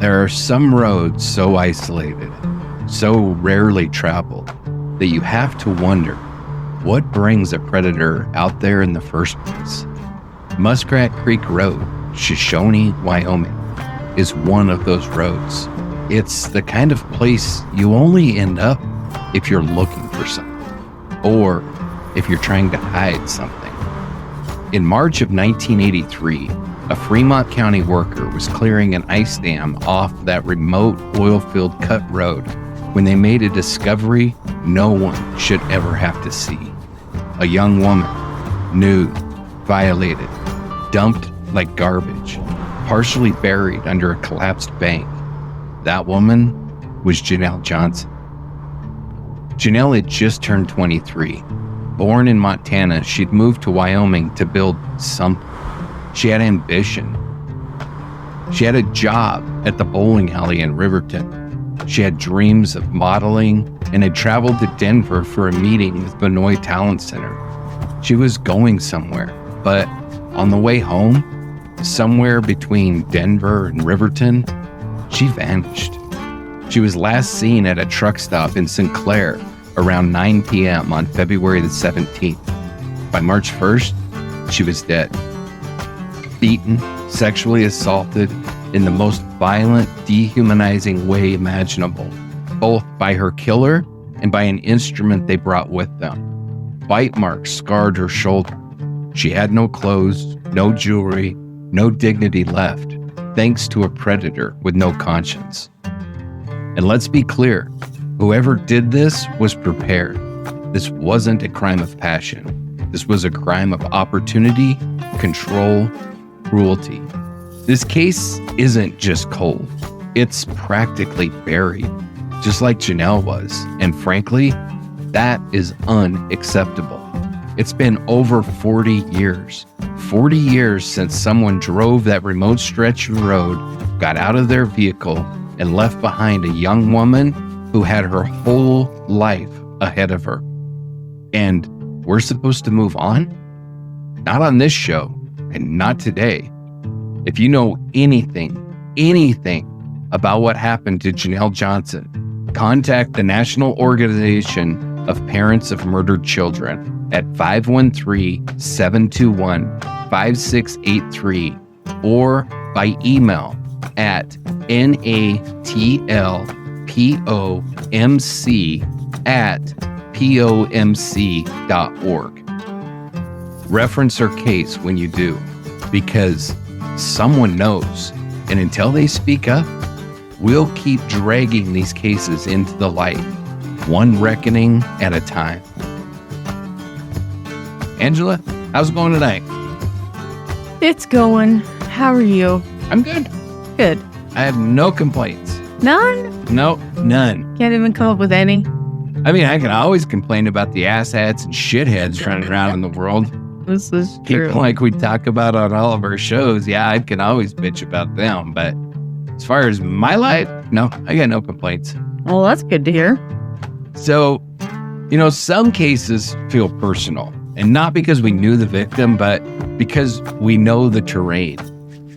There are some roads so isolated, so rarely traveled, that you have to wonder what brings a predator out there in the first place. Muskrat Creek Road, Shoshoni, Wyoming, is one of those roads. It's the kind of place you only end up if you're looking for something, or if you're trying to hide something. In March of 1983, a Fremont County worker was clearing an ice dam off that remote oil-filled cut road when they made a discovery no one should ever have to see. A young woman, nude, violated, dumped like garbage, partially buried under a collapsed bank. That woman was Janelle Johnson. Janelle had just turned 23. Born in Montana, she'd moved to Wyoming to build something. She had ambition. She had a job at the bowling alley in Riverton. She had dreams of modeling and had traveled to Denver for a meeting with Vannoy Talent Center. She was going somewhere, but on the way home, somewhere between Denver and Riverton, she vanished. She was last seen at a truck stop in Sinclair around 9 p.m. on February the 17th. By March 1st, she was dead. Beaten, sexually assaulted in the most violent, dehumanizing way imaginable, both by her killer and by an instrument they brought with them. Bite marks scarred her shoulder. She had no clothes, no jewelry, no dignity left, thanks to a predator with no conscience. And let's be clear, whoever did this was prepared. This wasn't a crime of passion. This was a crime of opportunity, control, cruelty. This case isn't just cold. It's practically buried, just like Janelle was. And frankly, that is unacceptable. It's been over 40 years. 40 years since someone drove that remote stretch of road, got out of their vehicle, and left behind a young woman who had her whole life ahead of her. And we're supposed to move on? Not on this show, and not today. If you know anything about what happened to Janelle Johnson, contact the National Organization of Parents of Murdered Children at 513-721-5683 or by email at natlpomc@pomc.org. Reference her case when you do, because someone knows, and until they speak up, we'll keep dragging these cases into the light, one reckoning at a time. Angela, how's it going tonight? It's going. How are you? I'm good. Good. I have no complaints. None? No, none. Can't even come up with any? I mean, I can always complain about the asshats and shitheads running around in the world. This is true. People like we talk about on all of our shows, yeah, I can always bitch about them. But as far as my life, no, I got no complaints. Well, that's good to hear. So, some cases feel personal. And not because we knew the victim, but because we know the terrain,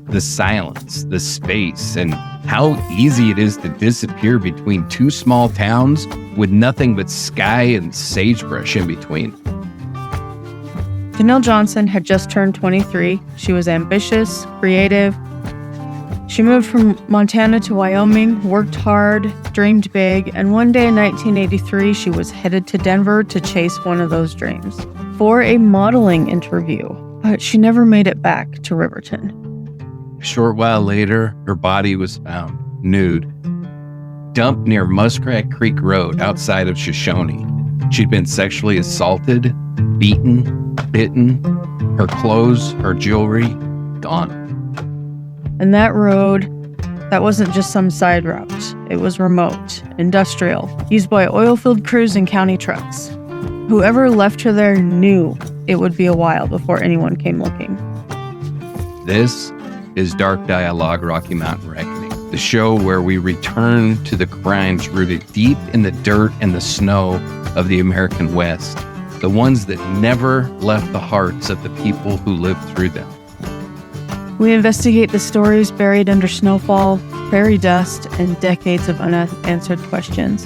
the silence, the space, and how easy it is to disappear between two small towns with nothing but sky and sagebrush in between. Janelle Johnson had just turned 23. She was ambitious, creative. She moved from Montana to Wyoming, worked hard, dreamed big, and one day in 1983, she was headed to Denver to chase one of those dreams for a modeling interview, but she never made it back to Riverton. A short while later, her body was found, nude, dumped near Muskrat Creek Road outside of Shoshoni. She'd been sexually assaulted, beaten, bitten, her clothes, her jewelry, gone. And that road, that wasn't just some side route. It was remote, industrial, used by oil-filled crews and county trucks. Whoever left her there knew it would be a while before anyone came looking. This is Dark Dialogue Rocky Mountain Reckoning, the show where we return to the crimes rooted deep in the dirt and the snow of the American West, the ones that never left the hearts of the people who lived through them. We investigate the stories buried under snowfall, fairy dust, and decades of unanswered questions.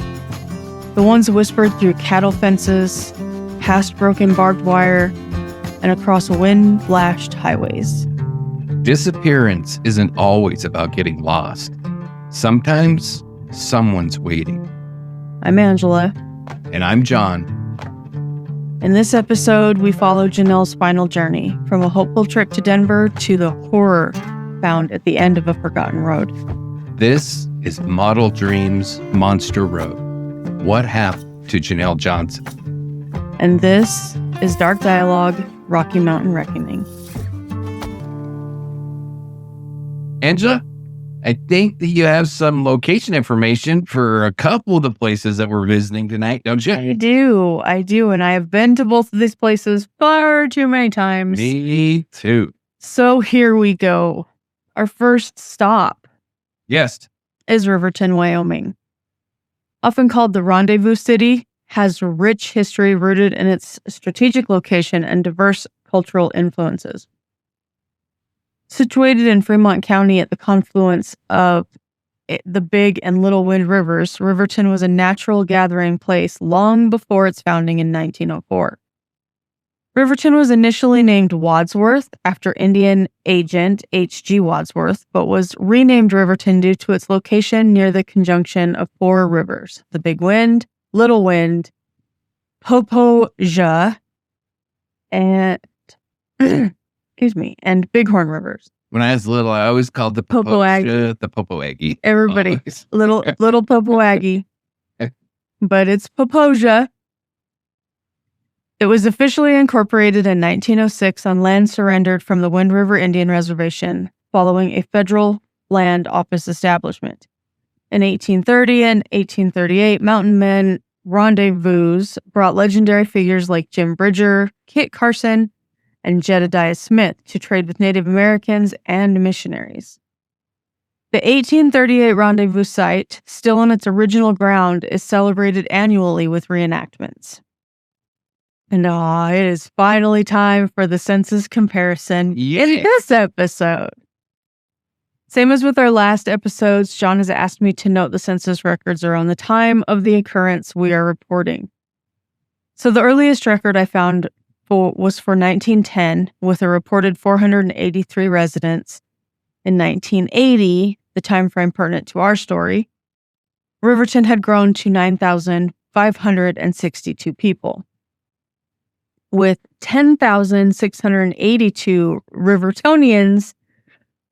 The ones whispered through cattle fences, past broken barbed wire, and across wind-lashed highways. Disappearance isn't always about getting lost. Sometimes someone's waiting. I'm Angela. And I'm John. In this episode, we follow Janelle's final journey, from a hopeful trip to Denver to the horror found at the end of a forgotten road. This is Model Dreams Monster Road. What happened to Janelle Johnson? And this is Dark Dialogue, Rocky Mountain Reckoning. Angela, I think that you have some location information for a couple of the places that we're visiting tonight, don't you? I do. And I have been to both of these places far too many times. Me too. So here we go. Our first stop is Riverton, Wyoming. Often called the Rendezvous City, has rich history rooted in its strategic location and diverse cultural influences. Situated in Fremont County at the confluence of the Big and Little Wind Rivers, Riverton was a natural gathering place long before its founding in 1904. Riverton was initially named Wadsworth after Indian agent H.G. Wadsworth, but was renamed Riverton due to its location near the conjunction of four rivers: the Big Wind, Little Wind, Popoja, and and Bighorn rivers. When I was little, I always called the Popoaggie. Everybody, Always. little Popoaggie, but it's Popoja. It was officially incorporated in 1906 on land surrendered from the Wind River Indian Reservation following a federal land office establishment. In 1830 and 1838, mountain men rendezvous brought legendary figures like Jim Bridger, Kit Carson, and Jedediah Smith to trade with Native Americans and missionaries. The 1838 rendezvous site, still on its original ground, is celebrated annually with reenactments. And it is finally time for the census comparison in this episode. Same as with our last episodes, John has asked me to note the census records around the time of the occurrence we are reporting. So the earliest record I found was for 1910, with a reported 483 residents. In 1980, the time frame pertinent to our story, Riverton had grown to 9,562 people, with 10,682 Rivertonians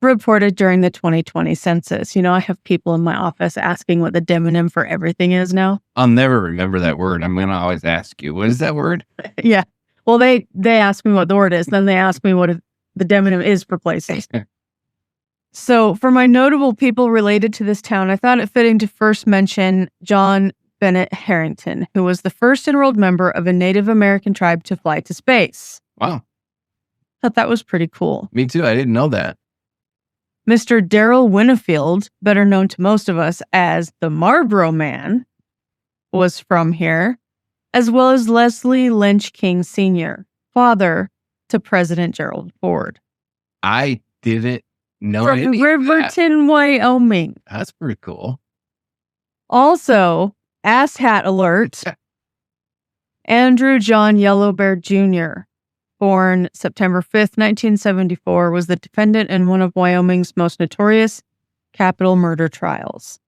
reported during the 2020 census. You know, I have people in my office asking what the demonym for everything is now. I'll never remember that word. I'm going to always ask you, what is that word? Yeah. Well, they ask me what the word is. Then they ask me what the demonym is for places. So for my notable people related to this town, I thought it fitting to first mention John Bennett Harrington, who was the first enrolled member of a Native American tribe to fly to space. Wow. Thought that was pretty cool. Me too. I didn't know that. Mr. Darrell Winnefield, better known to most of us as the Marlboro Man, was from here, as well as Leslie Lynch King Sr., father to President Gerald Ford. I didn't know from any Riverton, Wyoming. That's pretty cool. Also, asshat alert, Andrew John Yellow Bear Jr., born September 5th, 1974, was the defendant in one of Wyoming's most notorious capital murder trials.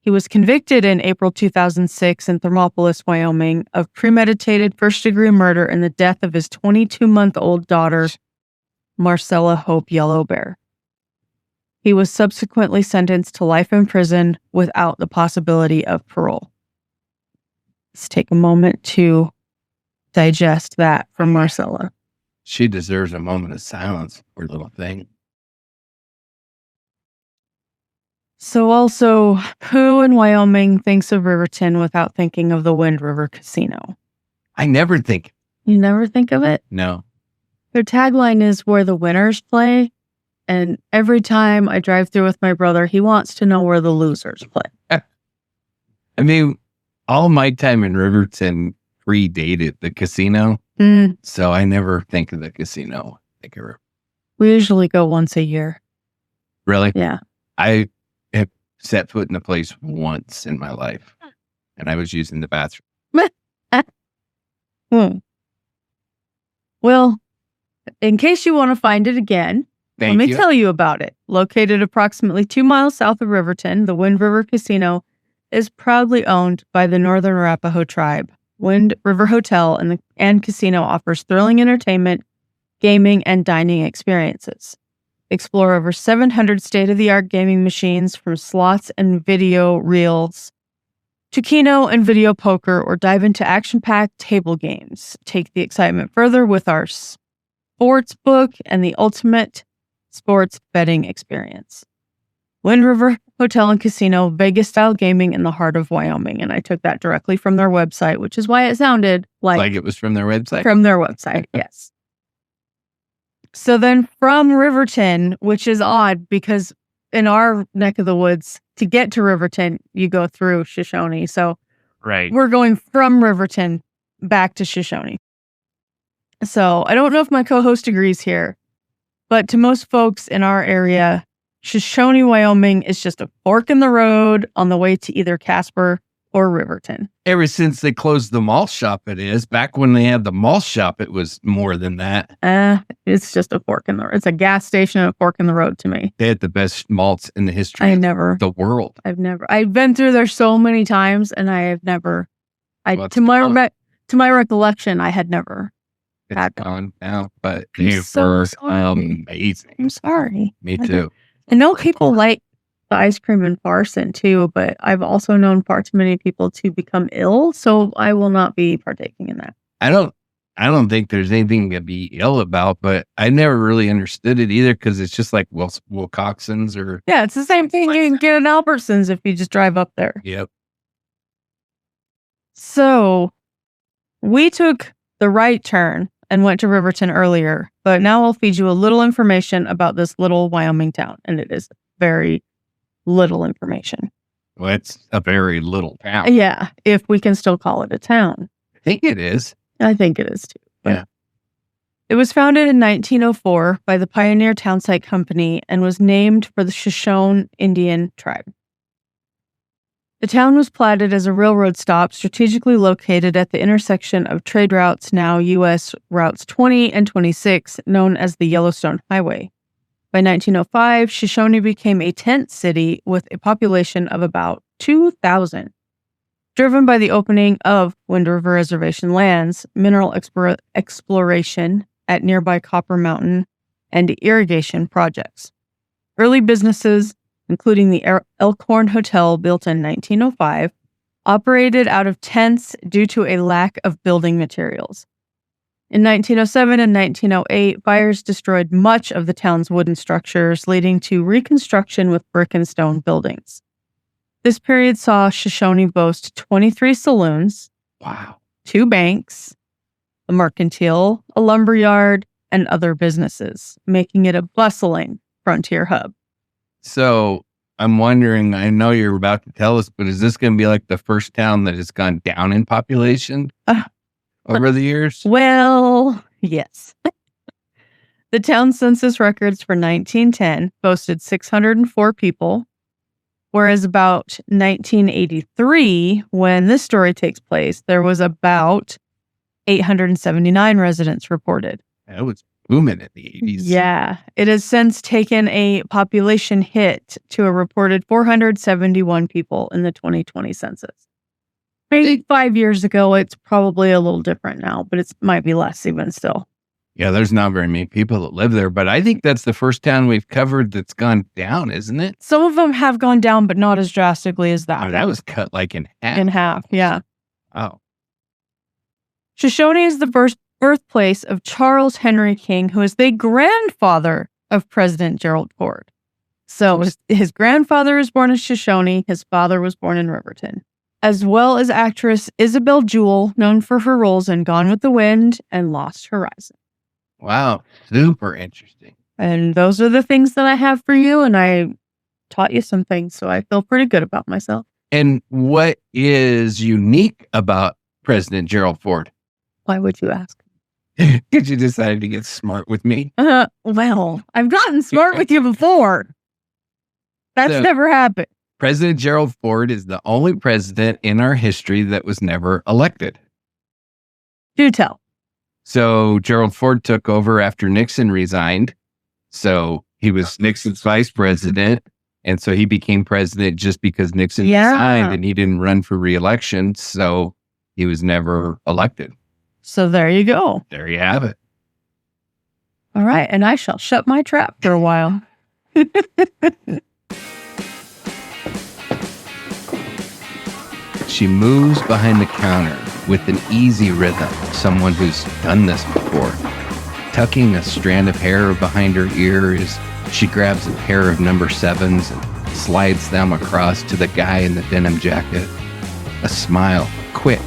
He was convicted in April 2006 in Thermopolis, Wyoming, of premeditated first-degree murder in the death of his 22-month-old daughter, Marcella Hope Yellow Bear. He was subsequently sentenced to life in prison without the possibility of parole. Let's take a moment to digest that from Marcella. She deserves a moment of silence, poor little thing. So also, who in Wyoming thinks of Riverton without thinking of the Wind River Casino? I never think. You never think of it? No. Their tagline is where the winners play. And every time I drive through with my brother, he wants to know where the losers play. I mean, all my time in Riverton predated the casino. So I never think of the casino. We usually go once a year. Really? Yeah. I have set foot in the place once in my life, and I was using the bathroom. Well, in case you want to find it again, let me tell you about it. Located approximately 2 miles south of Riverton, the Wind River Casino is proudly owned by the Northern Arapaho tribe. Wind River Hotel and Casino offers thrilling entertainment, gaming, and dining experiences. Explore over 700 state-of-the-art gaming machines, from slots and video reels to Keno and video poker, or dive into action-packed table games. Take the excitement further with our sports book and the ultimate sports betting experience. Wind River Hotel and Casino, Vegas-style gaming in the heart of Wyoming. And I took that directly from their website, which is why it sounded like it was from their website? From their website, yes. So then from Riverton, which is odd because in our neck of the woods, to get to Riverton, you go through Shoshoni. So we're going from Riverton back to Shoshoni. So I don't know if my co-host agrees here, but to most folks in our area, Shoshoni, Wyoming is just a fork in the road on the way to either Casper or Riverton. Ever since they closed the malt shop, it is. Back when they had the malt shop, it was more than that. It's just a fork in the road. It's a gas station and a fork in the road to me. They had the best malts in the history of the world. I've been through there so many times, and I have never, to my recollection, I had never. It's gone now, but they were amazing. I'm sorry. Me too. I know people like the ice cream in Farson too, but I've also known far too many people to become ill, so I will not be partaking in that. I don't think there's anything to be ill about, but I never really understood it either, because it's just like Wilcoxon's or... Yeah, it's the same thing you can get at Albertsons if you just drive up there. Yep. So we took the right turn and went to Riverton earlier, but now I'll feed you a little information about this little Wyoming town, and it is very little information. Well, it's a very little town. Yeah, if we can still call it a town. I think it is. I think it is too. Yeah. It was founded in 1904 by the Pioneer Townsite Company and was named for the Shoshone Indian tribe. The town was platted as a railroad stop strategically located at the intersection of trade routes, now U.S. Routes 20 and 26, known as the Yellowstone Highway. By 1905, Shoshone became a tent city with a population of about 2,000. Driven by the opening of Wind River Reservation lands, mineral exploration at nearby Copper Mountain, and irrigation projects. Early businesses, including the Elkhorn Hotel built in 1905, operated out of tents due to a lack of building materials. In 1907 and 1908, fires destroyed much of the town's wooden structures, leading to reconstruction with brick and stone buildings. This period saw Shoshone boast 23 saloons, 2 banks, a mercantile, a lumberyard, and other businesses, making it a bustling frontier hub. So I'm wondering, I know you're about to tell us, but is this going to be like the first town that has gone down in population over the years? Well, yes. The town census records for 1910 boasted 604 people, whereas about 1983, when this story takes place, there was about 879 residents reported. That was booming in the 80s. Yeah. It has since taken a population hit to a reported 471 people in the 2020 census. Maybe 5 years ago, it's probably a little different now, but it might be less even still. Yeah, there's not very many people that live there, but I think that's the first town we've covered that's gone down, isn't it? Some of them have gone down, but not as drastically as that. Oh, that was cut like in half. In half, yeah. Oh. Shoshone is the birthplace of Charles Henry King, who is the grandfather of President Gerald Ford. So his grandfather was born in Shoshone, his father was born in Riverton, as well as actress Isabel Jewell, known for her roles in Gone with the Wind and Lost Horizon. Wow, super interesting. And those are the things that I have for you, and I taught you some things, so I feel pretty good about myself. And what is unique about President Gerald Ford? Why would you ask? Because you decided to get smart with me? Well, I've gotten smart with you before. That's never happened. President Gerald Ford is the only president in our history that was never elected. Do tell. So Gerald Ford took over after Nixon resigned. So he was Nixon's vice president. And so he became president just because Nixon resigned and he didn't run for re-election. So he was never elected. So there you go. There you have it. All right. And I shall shut my trap for a while. She moves behind the counter with an easy rhythm, someone who's done this before. Tucking a strand of hair behind her ear as she grabs a pair of number 7s and slides them across to the guy in the denim jacket. A smile, quick,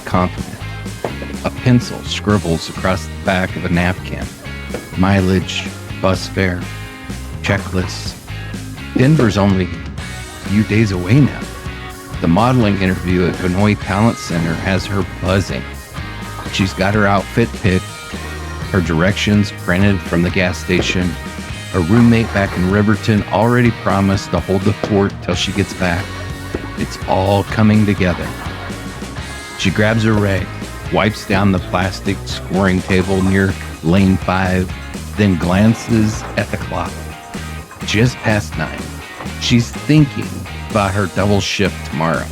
confident. A pencil scribbles across the back of a napkin. Mileage, bus fare, checklists. Denver's only a few days away now. The modeling interview at Vannoy Talent Center has her buzzing. She's got her outfit picked, her directions printed from the gas station. A roommate back in Riverton already promised to hold the fort till she gets back. It's all coming together. She grabs her rag, wipes down the plastic scoring table near lane 5, then glances at the clock. Just past 9. She's thinking about her double shift tomorrow.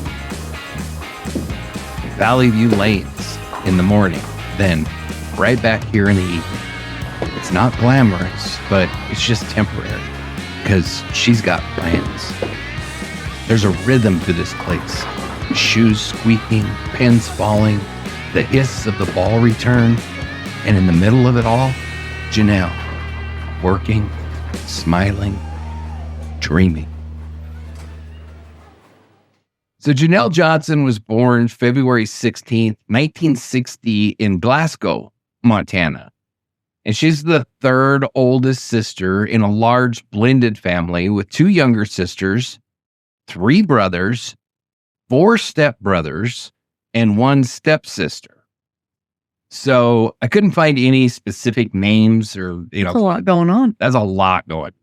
Valley View Lanes in the morning, then right back here in the evening. It's not glamorous, but it's just temporary because she's got plans. There's a rhythm to this place. Shoes squeaking, pins falling, the hiss of the ball return, and in the middle of it all, Janelle, working, smiling, dreaming. So Janelle Johnson was born February 16th, 1960 in Glasgow, Montana. And she's the third oldest sister in a large blended family with 2 younger sisters, 3 brothers, 4 stepbrothers, and 1 stepsister. So I couldn't find any specific names or, That's a lot going on. That's a lot going.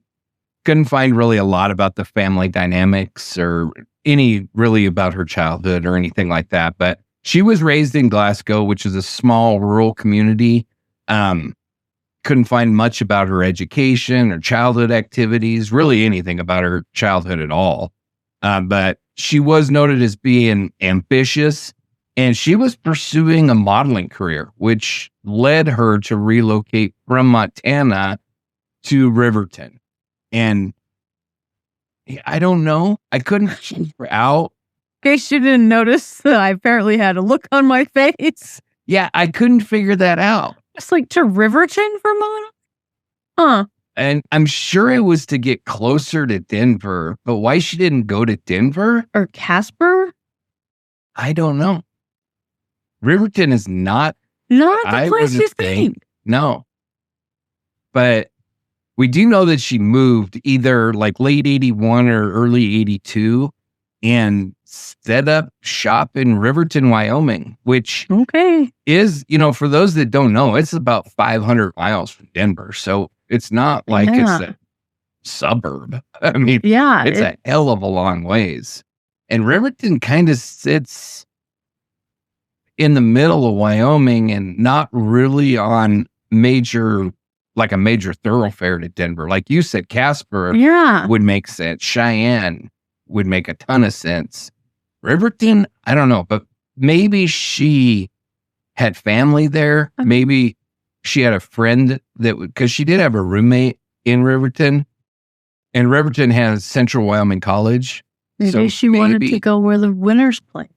Couldn't find really a lot about the family dynamics or any really about her childhood or anything like that. But she was raised in Glasgow, which is a small rural community. Couldn't find much about her education or childhood activities, really anything about her childhood at all. But she was noted as being ambitious, and she was pursuing a modeling career, which led her to relocate from Montana to Riverton. And I don't know. I couldn't figure out. In case you didn't notice, I apparently had a look on my face. Yeah, I couldn't figure that out. It's like to Riverton, Vermont? Huh. And I'm sure it was to get closer to Denver, but why she didn't go to Denver? Or Casper? I don't know. Riverton is not the place you think. No. But we do know that she moved either like late 81 or early 82 and set up shop in Riverton, Wyoming, which is, for those that don't know, it's about 500 miles from Denver. So it's not like it's a suburb. I mean, it's a hell of a long ways. And Riverton kind of sits in the middle of Wyoming and not really on a major thoroughfare to Denver. Like you said, Casper would make sense. Cheyenne would make a ton of sense. Riverton, I don't know, but maybe she had family there. Maybe she had a friend because she did have a roommate in Riverton, and Riverton has Central Wyoming College. Maybe she wanted to go where the winners play.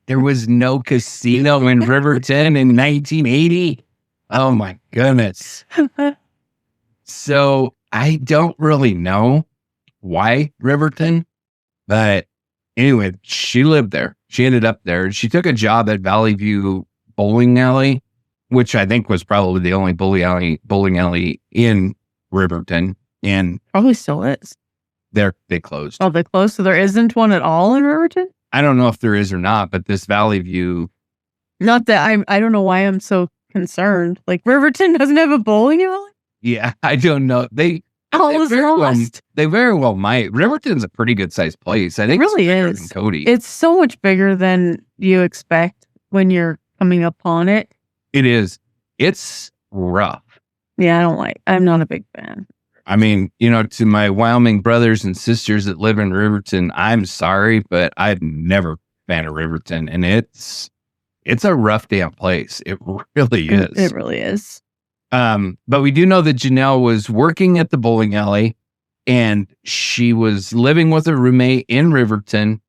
There was no casino in Riverton in 1980. Oh my goodness. So I don't really know why Riverton, but anyway, she lived there. She ended up there. She took a job at Valley View Bowling Alley, which I think was probably the only bowling alley in Riverton. And probably still is. They closed. Oh, they closed? So there isn't one at all in Riverton? I don't know if there is or not, but this Valley View. Not that I don't know why I'm so concerned. Like Riverton doesn't have a bowling alley? Yeah, I don't know. all was lost. They very well might. Riverton's a pretty good sized place. I think It really it's bigger is. than Cody. It's so much bigger than you expect when you're coming upon it. It is. It's rough. Yeah, I'm not a big fan. I mean, to my Wyoming brothers and sisters that live in Riverton, I'm sorry, but I've never been a fan of Riverton, and it's a rough damn place. It really is. It really is. But we do know that Janelle was working at the bowling alley, and she was living with a roommate in Riverton,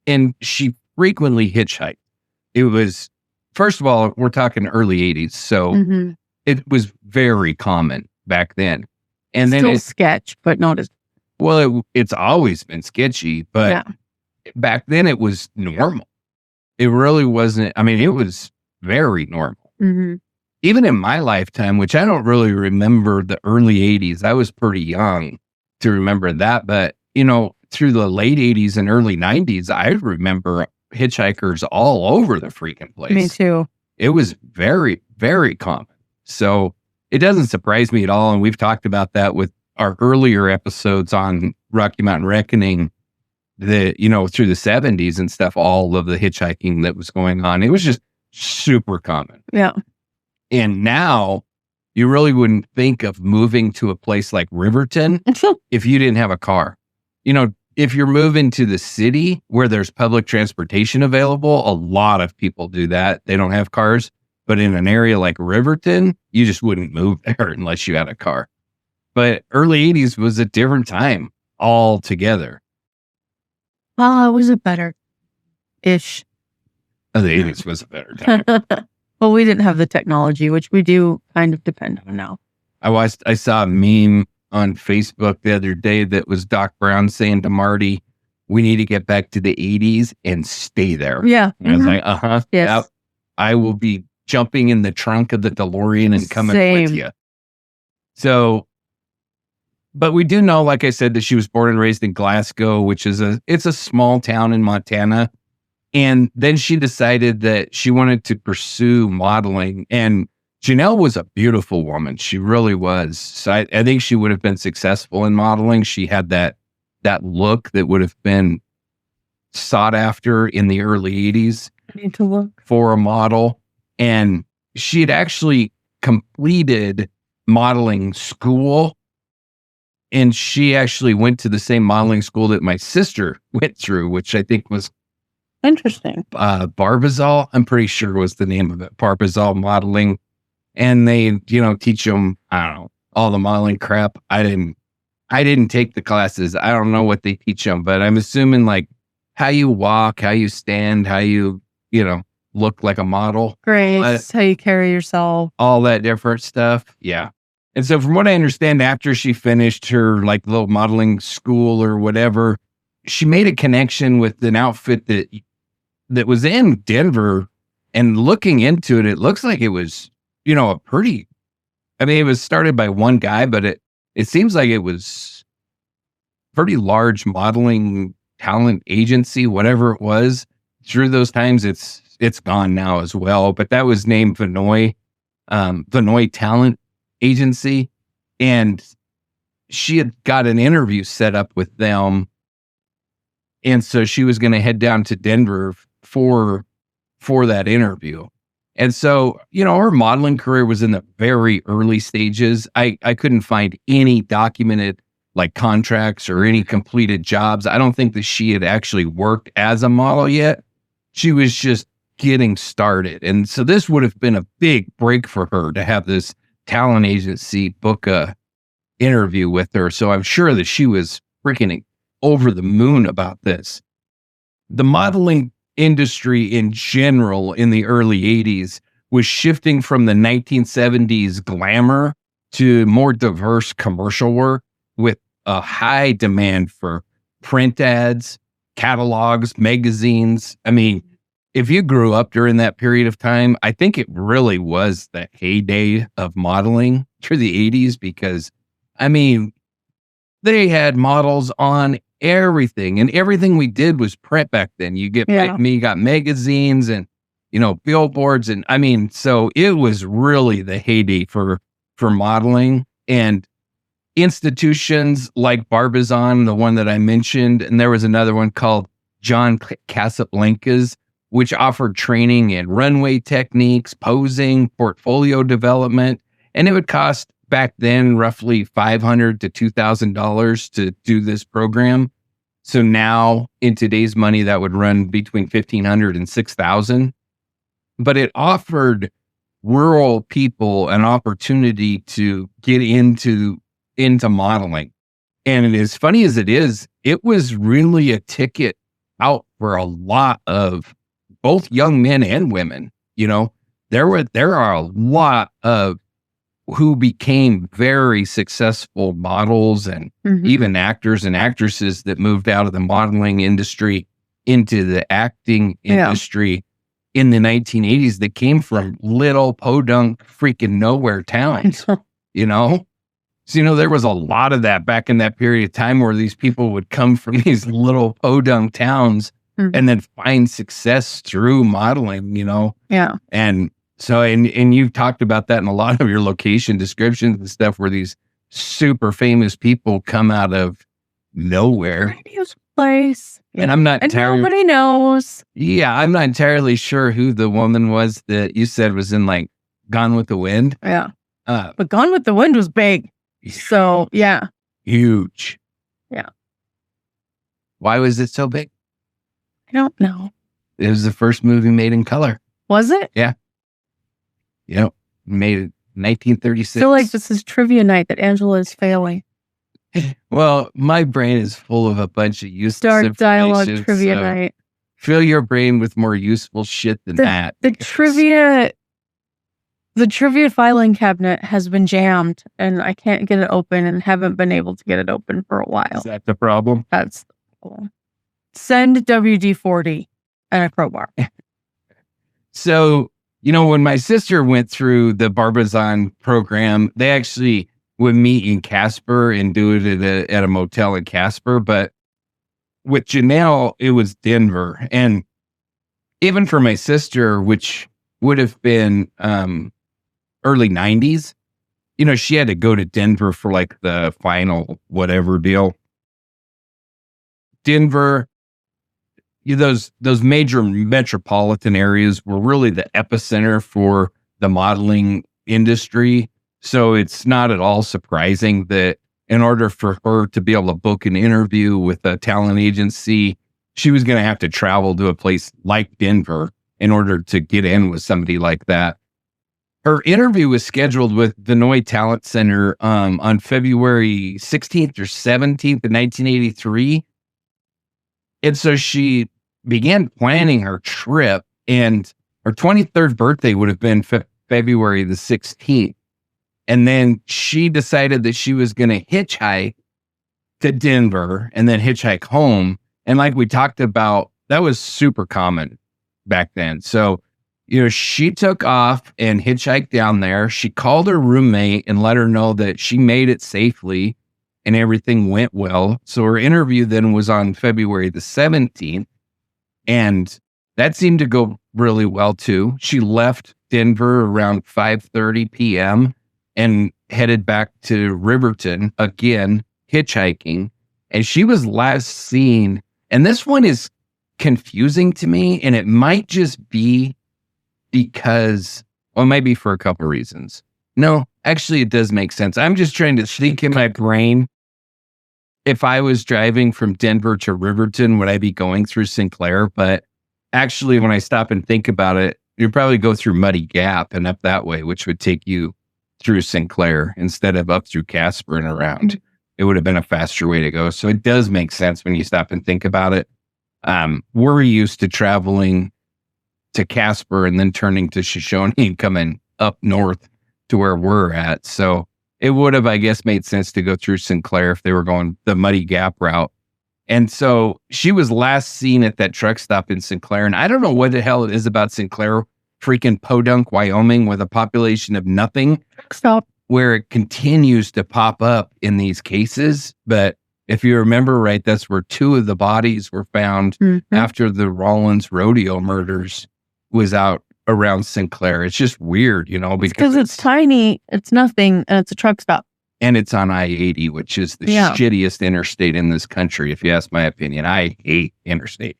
and she frequently hitchhiked. It was, first of all, we're talking early 80s, so it was very common back then. And then Still sketch, but not as well. It's always been sketchy, but back then it was normal. It really wasn't. I mean, it was very normal. Even in my lifetime, which I don't really remember the early 80s. I was pretty young to remember that. But, through the late 80s and early 90s, I remember hitchhikers all over the freaking place. Me too. It was very, very common. So it doesn't surprise me at all. And we've talked about that with our earlier episodes on Rocky Mountain Reckoning, through the 70s and stuff, all of the hitchhiking that was going on. It was just super common. Yeah. And now you really wouldn't think of moving to a place like Riverton if you didn't have a car. If you're moving to the city where there's public transportation available, a lot of people do that. They don't have cars. But in an area like Riverton, you just wouldn't move there unless you had a car. But early 80s was a different time altogether. Well, it was a better-ish. The 80s was a better time. Well, we didn't have the technology, which we do kind of depend on now. I saw a meme on Facebook the other day that was Doc Brown saying to Marty, we need to get back to the 80s and stay there. Yeah. And I was like, Yes. Yep, I will be jumping in the trunk of the DeLorean and coming with you. So, but we do know, like I said, that she was born and raised in Glasgow, which is it's a small town in Montana. And then she decided that she wanted to pursue modeling. And Janelle was a beautiful woman. She really was. So I think she would have been successful in modeling. She had that look that would have been sought after in the early 80s Need to look for a model. And she had actually completed modeling school. And she actually went to the same modeling school that my sister went through, which I think was interesting. Barbizal, I'm pretty sure was the name of it. Barbizal modeling. And they, teach them, I don't know, all the modeling crap. I didn't take the classes. I don't know what they teach them, but I'm assuming like how you walk, how you stand, how you, look like a model. Grace, how you carry yourself. All that different stuff. Yeah. And so from what I understand, after she finished her like little modeling school or whatever, she made a connection with an outfit that was in Denver, and looking into it, it looks like it was, it was started by one guy, but it seems like it was pretty large modeling talent agency, whatever it was. Through those times, it's gone now as well, but that was named Vannoy Talent Agency. And she had got an interview set up with them. And so she was going to head down to Denver for that interview. And so, her modeling career was in the very early stages. I couldn't find any documented like contracts or any completed jobs. I don't think that she had actually worked as a model yet. She was just getting started. And so this would have been a big break for her to have this talent agency book a interview with her. So I'm sure that she was freaking over the moon about this. The modeling industry in general in the early 80s was shifting from the 1970s glamour to more diverse commercial work with a high demand for print ads, catalogs, magazines. I mean, if you grew up during that period of time, I think it really was the heyday of modeling through the 80s because, they had models on everything, and everything we did was print back then. You got magazines and, billboards. And so it was really the heyday for modeling. And institutions like Barbizon, the one that I mentioned, and there was another one called John Casablanca's, which offered training in runway techniques, posing, portfolio development, and it would cost back then roughly $500 to $2,000 to do this program. So now in today's money, that would run between $1,500 and $6,000. But it offered rural people an opportunity to get into modeling. And as funny as it is, it was really a ticket out for a lot of both young men and women. There are a lot of who became very successful models and even actors and actresses that moved out of the modeling industry into the acting industry in the 1980s that came from little podunk freaking nowhere towns, So, there was a lot of that back in that period of time where these people would come from these little podunk towns and then find success through modeling, Yeah. And so, and you've talked about that in a lot of your location descriptions and stuff where these super famous people come out of nowhere. Place. And I'm not entirely... nobody knows. Yeah, I'm not entirely sure who the woman was that you said was in like Gone with the Wind. Yeah. But Gone with the Wind was big. So, yeah. Huge. Yeah. Why was it so big? I don't know. It was the first movie made in color. Was it? Yeah. Yep. Made it 1936. I feel like this is trivia night that Angela is failing. Well, my brain is full of a bunch of useless Dark dialogue trivia so night. Fill your brain with more useful shit than that. The trivia filing cabinet has been jammed and I can't get it open and haven't been able to get it open for a while. Is that the problem? That's the problem. Send WD-40 and a crowbar. So, when my sister went through the Barbizon program, they actually would meet in Casper and do it at a motel in Casper. But with Janelle, it was Denver. And even for my sister, which would have been early 90s, she had to go to Denver for like the final whatever deal. Denver, those major metropolitan areas were really the epicenter for the modeling industry. So it's not at all surprising that in order for her to be able to book an interview with a talent agency, she was going to have to travel to a place like Denver in order to get in with somebody like that. Her interview was scheduled with Vannoy Talent Center on February 16th or 17th of 1983. And so she began planning her trip, and her 23rd birthday would have been February the 16th. And then she decided that she was going to hitchhike to Denver and then hitchhike home. And like we talked about, that was super common back then. So, she took off and hitchhiked down there. She called her roommate and let her know that she made it safely and everything went well. So her interview then was on February the 17th. And that seemed to go really well too. She left Denver around 5:30 p.m. and headed back to Riverton, again, hitchhiking. And she was last seen, and this one is confusing to me, and it might just be because, well, maybe for a couple of reasons. No, actually, it does make sense. I'm just trying to think in my brain. If I was driving from Denver to Riverton, would I be going through Sinclair? But actually, when I stop and think about it, you'd probably go through Muddy Gap and up that way, which would take you through Sinclair instead of up through Casper and around. It would have been a faster way to go. So it does make sense when you stop and think about it. We're used to traveling to Casper and then turning to Shoshoni and coming up north to where we're at. So it would have, I guess, made sense to go through Sinclair if they were going the Muddy Gap route. And so she was last seen at that truck stop in Sinclair. And I don't know what the hell it is about Sinclair, freaking Podunk, Wyoming, with a population of nothing. Stop. Where it continues to pop up in these cases. But if you remember right, that's where two of the bodies were found after the Rollins rodeo murders was out around Sinclair. It's just weird, because it's tiny, it's nothing, and it's a truck stop. And it's on I-80, which is the shittiest interstate in this country, if you ask my opinion. I hate interstate.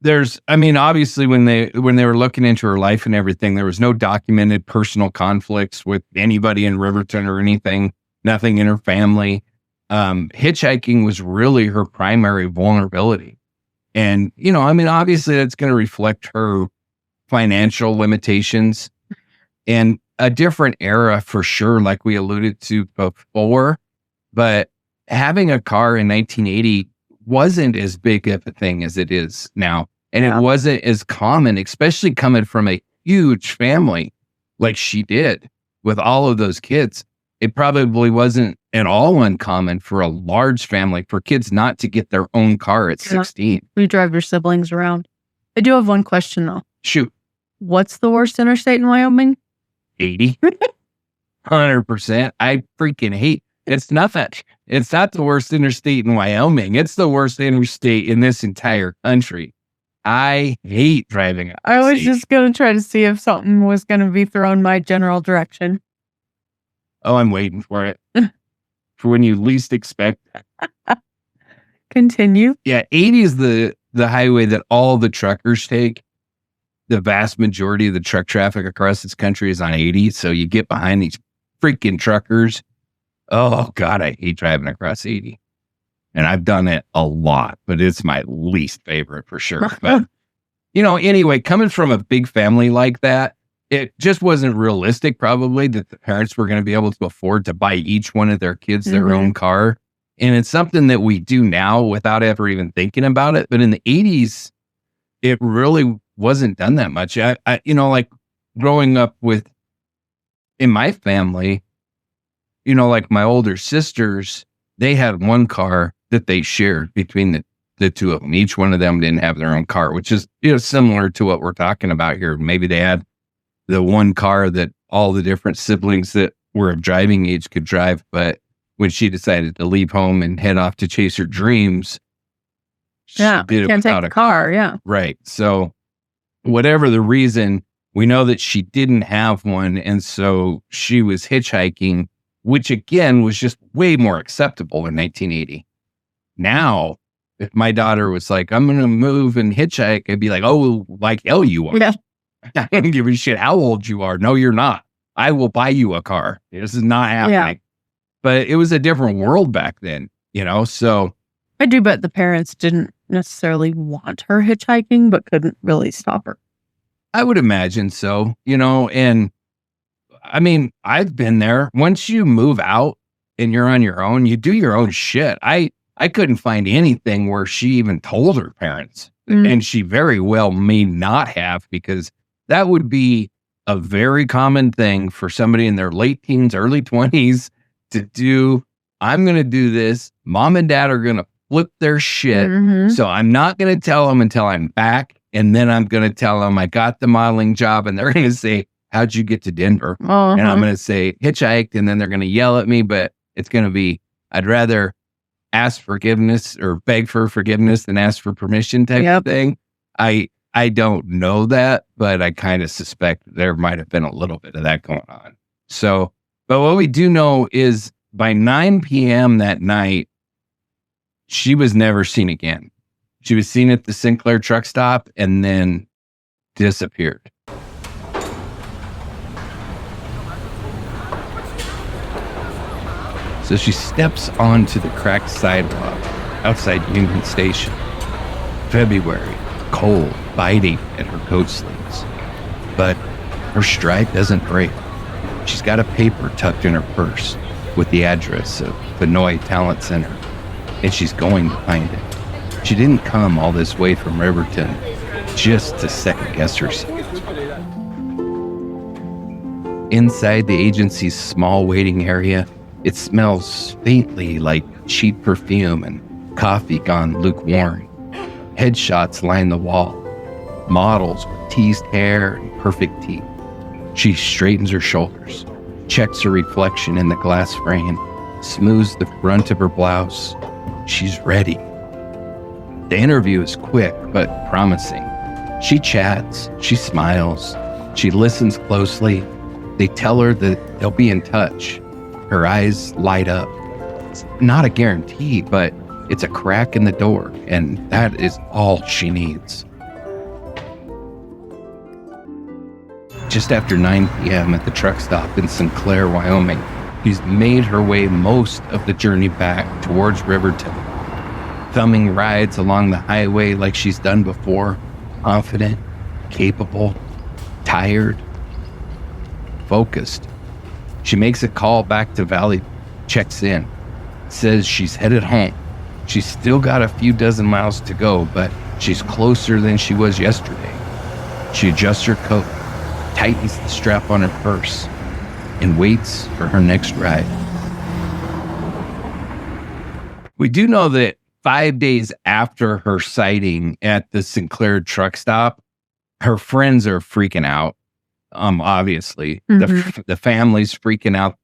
Obviously when they were looking into her life and everything, there was no documented personal conflicts with anybody in Riverton or anything, nothing in her family. Hitchhiking was really her primary vulnerability. And, obviously that's going to reflect her financial limitations and a different era for sure, like we alluded to before. But having a car in 1980 wasn't as big of a thing as it is now. And it wasn't as common, especially coming from a huge family like she did with all of those kids. It probably wasn't at all uncommon for a large family for kids not to get their own car at 16. You drive your siblings around. I do have one question though. Shoot. What's the worst interstate in Wyoming? 80. 100%. I freaking hate. It's nothing. It's not the worst interstate in Wyoming. It's the worst interstate in this entire country. I hate driving. I was just going to try to see if something was going to be thrown my general direction. Oh, I'm waiting for it. For when you least expect. Continue. Yeah, 80 is the highway that all the truckers take. The vast majority of the truck traffic across this country is on 80. So you get behind these freaking truckers. Oh, God, I hate driving across 80. And I've done it a lot, but it's my least favorite for sure. But, anyway, coming from a big family like that, it just wasn't realistic probably that the parents were going to be able to afford to buy each one of their kids their own car. And it's something that we do now without ever even thinking about it. But in the 80s, it really wasn't done that much. I like growing up in my family, like my older sisters, they had one car that they shared between the two of them. Each one of them didn't have their own car, which is, similar to what we're talking about here. Maybe they had the one car that all the different siblings that were of driving age could drive. But when she decided to leave home and head off to chase her dreams, she did it can't without take a car. Yeah. Right. So whatever the reason, we know that she didn't have one. And so she was hitchhiking, which again was just way more acceptable in 1980. Now, if my daughter was like, I'm going to move and hitchhike, I'd be like, oh, like hell you are. Yeah. I don't give a shit how old you are. No, you're not. I will buy you a car. This is not happening. Yeah. But it was a different world back then, so. I do bet the parents didn't necessarily want her hitchhiking, but couldn't really stop her. I would imagine so, and I've been there. Once you move out and you're on your own, you do your own shit. I couldn't find anything where she even told her parents. And she very well may not have, because that would be a very common thing for somebody in their late teens, early 20s to do. I'm going to do this. Mom and dad are going to flip their shit. So I'm not going to tell them until I'm back. And then I'm going to tell them I got the modeling job, and they're going to say, how'd you get to Denver? And I'm going to say hitchhiked. And then they're going to yell at me, but it's going to be, I'd rather ask forgiveness or beg for forgiveness than ask for permission type of thing. I don't know that, but I kind of suspect there might have been a little bit of that going on. So, but what we do know is by 9 p.m. that night, she was never seen again. She was seen at the Sinclair truck stop and then disappeared. So she steps onto the cracked sidewalk outside Union Station. February, cold, biting at her coat sleeves. But her stride doesn't break. She's got a paper tucked in her purse with the address of Vannoy Talent Center, and she's going to find it. She didn't come all this way from Riverton just to second guess herself. Inside the agency's small waiting area, it smells faintly like cheap perfume and coffee gone lukewarm. Headshots line the wall. Models with teased hair and perfect teeth. She straightens her shoulders, checks her reflection in the glass frame, smooths the front of her blouse. She's ready. The interview is quick but promising. She chats, she smiles, she listens closely. They tell her that they'll be in touch. Her eyes light up. It's not a guarantee, but it's a crack in the door, and that is all she needs. Just after 9 p.m. at the truck stop in Sinclair, Wyoming, she's made her way most of the journey back towards Riverton, thumbing rides along the highway like she's done before, confident, capable, tired, focused. She makes a call back to Valley, checks in, says she's headed home. She's still got a few dozen miles to go, but she's closer than she was yesterday. She adjusts her coat, tightens the strap on her purse, and waits for her next ride. We do know that 5 days after her sighting at the Sinclair truck stop, her friends are freaking out. Obviously, the family's freaking out.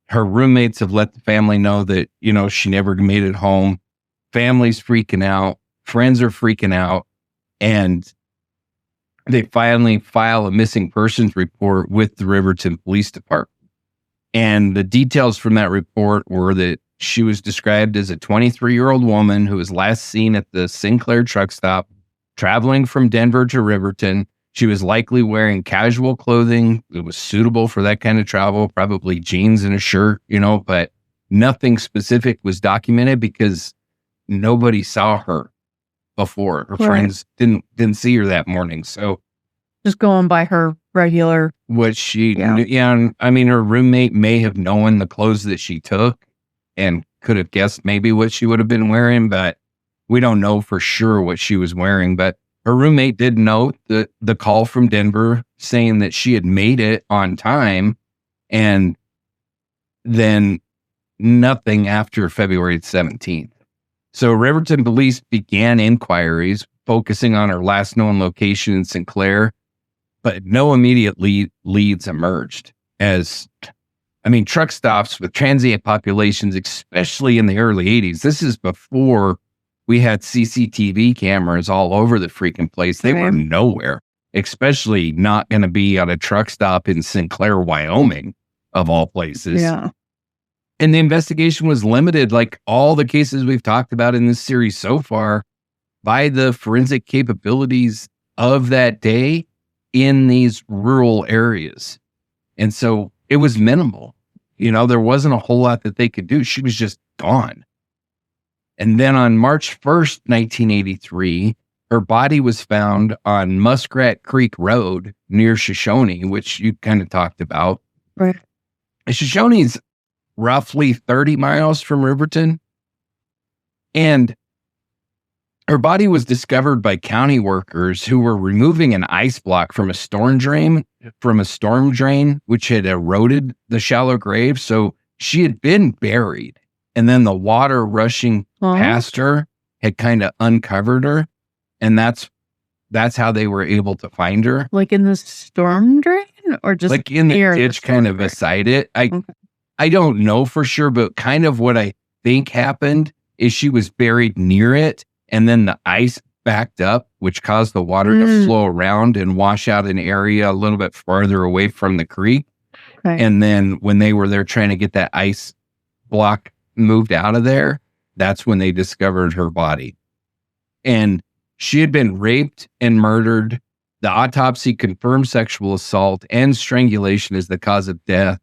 Her roommates have let the family know that, she never made it home. Family's freaking out. Friends are freaking out. And they finally file a missing persons report with the Riverton Police Department. And the details from that report were that she was described as a 23-year-old woman who was last seen at the Sinclair truck stop, traveling from Denver to Riverton. She was likely wearing casual clothing that was suitable for that kind of travel, probably jeans and a shirt, but nothing specific was documented because nobody saw her before. Her friends didn't see her that morning. So just going by her regular. What she, her roommate may have known the clothes that she took and could have guessed maybe what she would have been wearing, but we don't know for sure what she was wearing. But her roommate did note the call from Denver saying that she had made it on time, and then nothing after February 17th. So Riverton police began inquiries focusing on her last known location in Sinclair, but no immediate leads emerged. Truck stops with transient populations, especially in the early 80s, this is before we had CCTV cameras all over the freaking place. They were nowhere, especially not going to be at a truck stop in Sinclair, Wyoming, of all places. Yeah. And the investigation was limited, like all the cases we've talked about in this series so far, by the forensic capabilities of that day in these rural areas. And so it was minimal. There wasn't a whole lot that they could do. She was just gone. And then on March 1st, 1983, her body was found on Muskrat Creek Road near Shoshoni, which you kind of talked about. Right. Shoshoni's roughly 30 miles from Riverton. And her body was discovered by county workers who were removing an ice block from a storm drain, which had eroded the shallow grave. So she had been buried. And then the water rushing past her had kind of uncovered her. And that's how they were able to find her. Like in the storm drain, or just like in the ditch kind of beside it. I don't know for sure, but kind of what I think happened is she was buried near it, and then the ice backed up, which caused the water to flow around and wash out an area a little bit farther away from the creek. Okay. And then when they were there trying to get that ice block moved out of there, that's when they discovered her body. And she had been raped and murdered. The autopsy confirmed sexual assault and strangulation as the cause of death.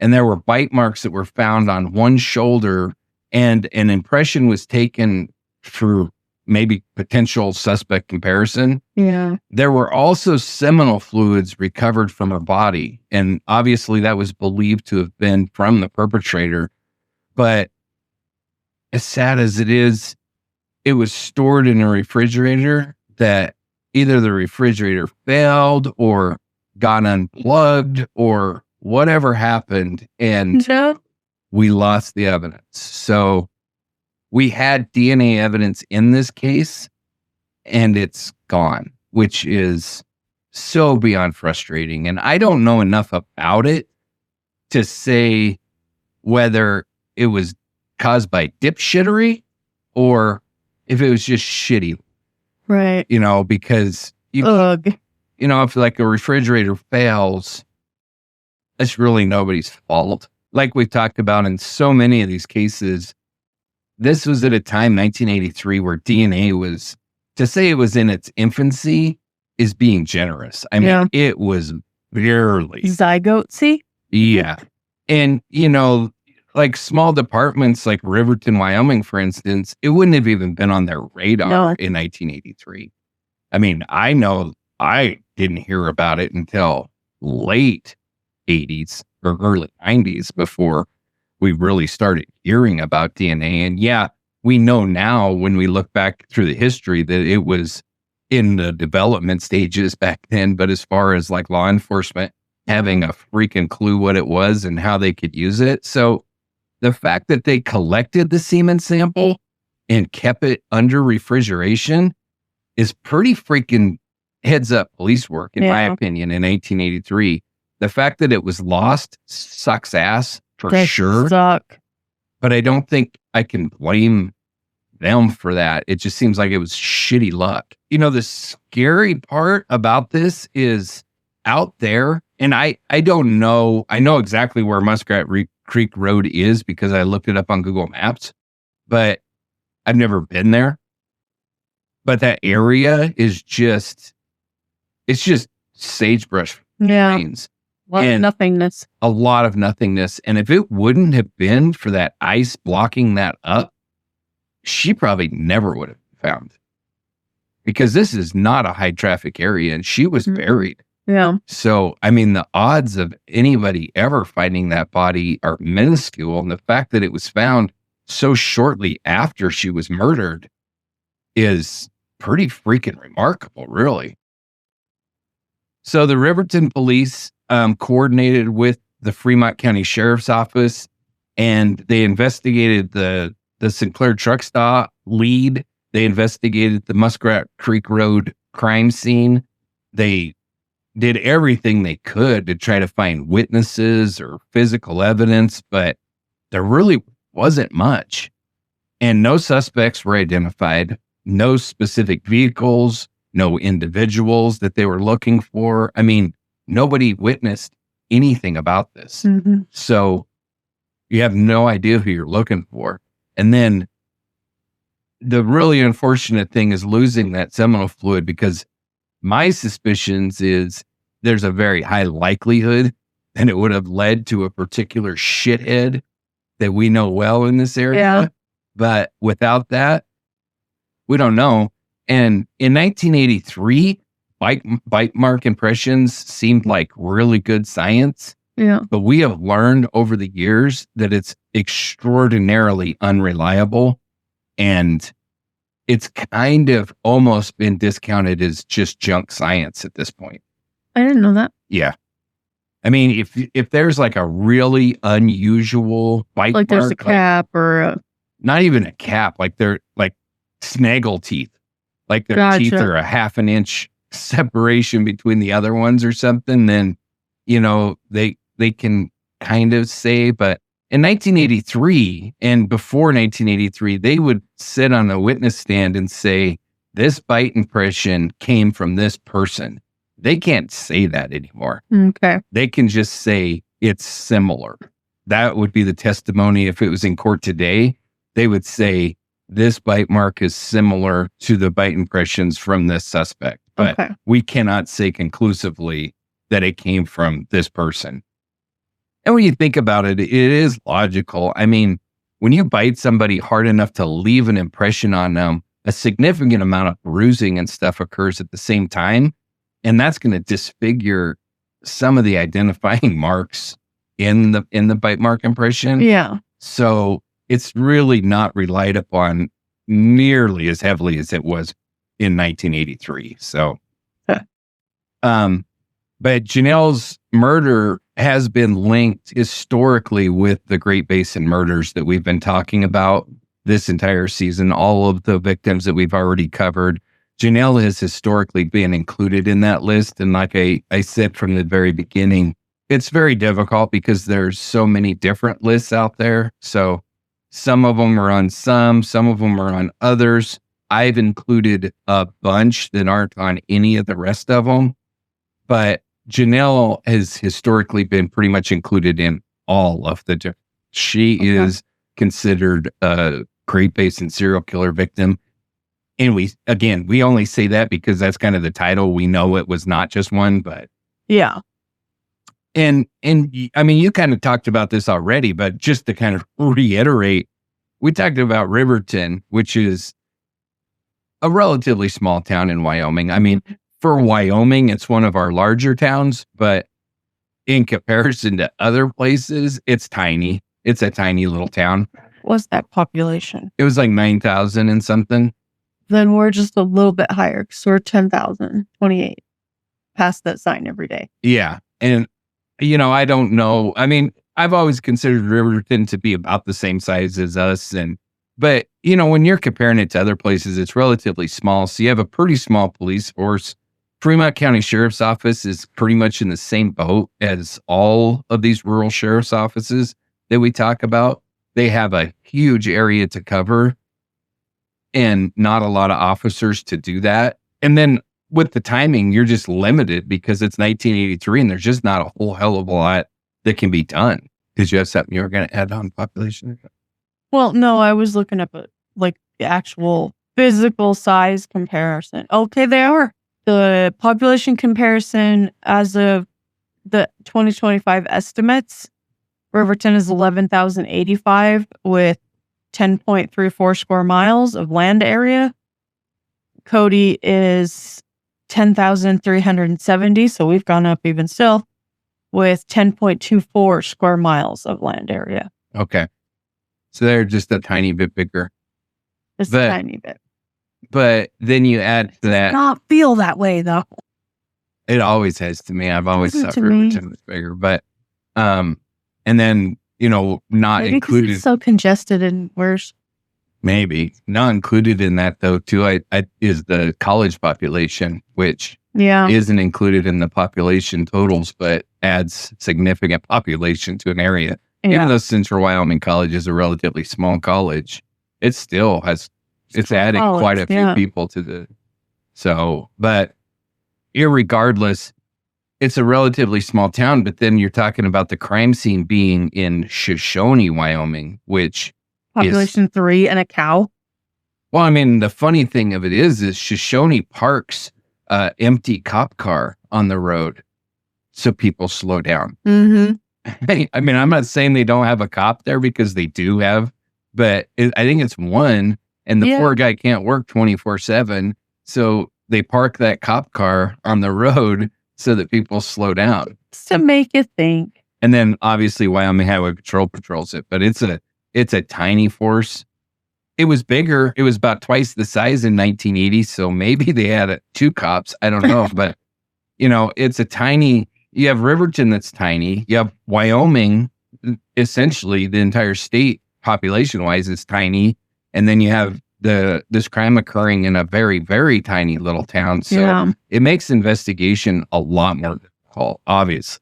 And there were bite marks that were found on one shoulder, and an impression was taken for maybe potential suspect comparison. Yeah. There were also seminal fluids recovered from her body. And obviously that was believed to have been from the perpetrator. But as sad as it is, it was stored in a refrigerator that either the refrigerator failed or got unplugged or whatever happened, and we lost the evidence. So we had DNA evidence in this case, and it's gone, which is so beyond frustrating. And I don't know enough about it to say whether it was caused by dipshittery or if it was just shitty. Right. Because if like a refrigerator fails, it's really nobody's fault. like we've talked about in so many of these cases, this was at a time, 1983, where DNA was, to say it was in its infancy is being generous. I mean, it was barely zygote-y. Yeah. And, you know, like small departments like Riverton, Wyoming, for instance, it wouldn't have even been on their radar in 1983. I mean, I know I didn't hear about it until late 80s or early 90s before we really started hearing about DNA. And yeah, we know now when we look back through the history that it was in the development stages back then. But as far as like law enforcement having a freaking clue what it was and how they could use it. So the fact that they collected the semen sample and kept it under refrigeration is pretty freaking heads up police work, in my opinion, in 1883. The fact that it was lost sucks ass for sure. But I don't think I can blame them for that. It just seems like it was shitty luck. You know, the scary part about this is out there, and I don't know. I know exactly where Muskrat Creek Road is because I looked it up on Google Maps, but I've never been there. But that area is just, it's just sagebrush plains. Nothingness. A lot of nothingness. And if it wouldn't have been for that ice blocking that up, she probably never would have found. Because this is not a high traffic area and she was buried. Yeah. So, I mean, the odds of anybody ever finding that body are minuscule. And the fact that it was found so shortly after she was murdered is pretty freaking remarkable, really. So the Riverton police coordinated with the Fremont County Sheriff's Office, and they investigated the Sinclair truck stop lead. They investigated the Muskrat Creek Road crime scene. They did everything they could to try to find witnesses or physical evidence, but there really wasn't much. And no suspects were identified, no specific vehicles, no individuals that they were looking for. I mean, nobody witnessed anything about this. Mm-hmm. So you have no idea who you're looking for. And then the really unfortunate thing is losing that seminal fluid, because my suspicions is there's a very high likelihood that it would have led to a particular shithead that we know well in this area. Yeah. But without that, we don't know. And in 1983, bite mark impressions seemed like really good science. Yeah. But we have learned over the years that it's extraordinarily unreliable. And it's kind of almost been discounted as just junk science at this point. I didn't know that. Yeah. I mean, if there's like a really unusual bite like mark, there's a cap or a... not even a cap, like they're like snaggle teeth, like their teeth are a half an inch separation between the other ones or something, then, you know, they can kind of say. But in 1983 and before 1983, they would sit on a witness stand and say, this bite impression came from this person. They can't say that anymore. Okay. They can just say it's similar. That would be the testimony if it was in court today. They would say this bite mark is similar to the bite impressions from this suspect. But we cannot say conclusively that it came from this person. And when you think about it, it is logical. I mean, when you bite somebody hard enough to leave an impression on them, a significant amount of bruising and stuff occurs at the same time. And that's going to disfigure some of the identifying marks in the bite mark impression. Yeah. So it's really not relied upon nearly as heavily as it was in 1983. So, but Janelle's murder has been linked historically with the Great Basin murders that we've been talking about this entire season. All of the victims that we've already covered, Janelle has historically been included in that list. And like I said from the very beginning, it's very difficult because there's so many different lists out there. So some of them are on some of them are on others. I've included a bunch that aren't on any of the rest of them. But Janelle has historically been pretty much included in all of the. She is considered a Great Basin serial killer victim. And we only say that because that's kind of the title. We know it was not just one, but yeah. And I mean, you kind of talked about this already, but just to kind of reiterate, we talked about Riverton, which is a relatively small town in Wyoming. I mean, for Wyoming, it's one of our larger towns, but in comparison to other places, it's tiny. It's a tiny little town. What's that population? It was like 9,000 and something. Then we're just a little bit higher because we're 10,028 past that sign every day. Yeah. And, I don't know. I mean, I've always considered Riverton to be about the same size as us. But when you're comparing it to other places, it's relatively small. So you have a pretty small police force. Fremont County Sheriff's Office is pretty much in the same boat as all of these rural sheriff's offices that we talk about. They have a huge area to cover and not a lot of officers to do that. And then with the timing, you're just limited because it's 1983 and there's just not a whole hell of a lot that can be done. Did you have something you were going to add on population? Well, no, I was looking up the actual physical size comparison. Okay, they are. The population comparison as of the 2025 estimates, Riverton is 11,085 with 10.34 square miles of land area. Cody is 10,370, so we've gone up even still, with 10.24 square miles of land area. Okay. So they're just a tiny bit bigger. Just a tiny bit. But then you add to that. Does not feel that way, though. It always has to me. I've always thought Riverton was bigger. But, and then, not maybe included. It's so congested and worse. Maybe. Not included in that, though, too, is the college population, which isn't included in the population totals, but adds significant population to an area. Yeah. Even though Central Wyoming College is a relatively small college, it still has, it's added quite a few people to but irregardless, it's a relatively small town, but then you're talking about the crime scene being in Shoshoni, Wyoming, which population 3 and a cow. Well, I mean, the funny thing of it is Shoshoni parks an empty cop car on the road so people slow down. Mm-hmm. I mean, I'm not saying they don't have a cop there because they do have, but I think it's one, and the poor guy can't work 24/7. So they park that cop car on the road so that people slow down. Just to make you think. And then obviously Wyoming Highway Patrol patrols it, but it's a tiny force. It was bigger. It was about twice the size in 1980. So maybe they had 2 cops. I don't know, but it's a tiny. You have Riverton that's tiny. You have Wyoming, essentially the entire state population-wise is tiny. And then you have this crime occurring in a very, very tiny little town. So it makes investigation a lot more difficult, obviously.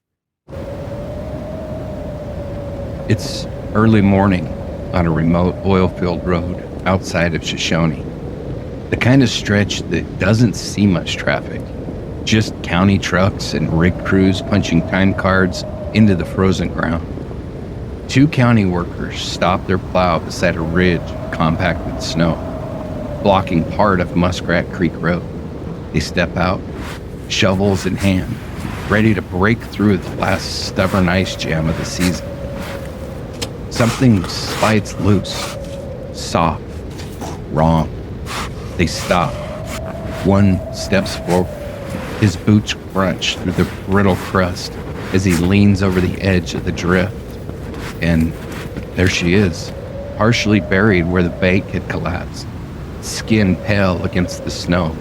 It's early morning on a remote oil-filled road outside of Shoshoni. The kind of stretch that doesn't see much traffic. Just county trucks and rig crews punching time cards into the frozen ground. 2 county workers stop their plow beside a ridge of compacted snow, blocking part of Muskrat Creek Road. They step out, shovels in hand, ready to break through the last stubborn ice jam of the season. Something slides loose, soft, wrong. They stop. One steps forward. His boots crunch through the brittle crust as he leans over the edge of the drift. And there she is, partially buried where the bank had collapsed, skin pale against the snow.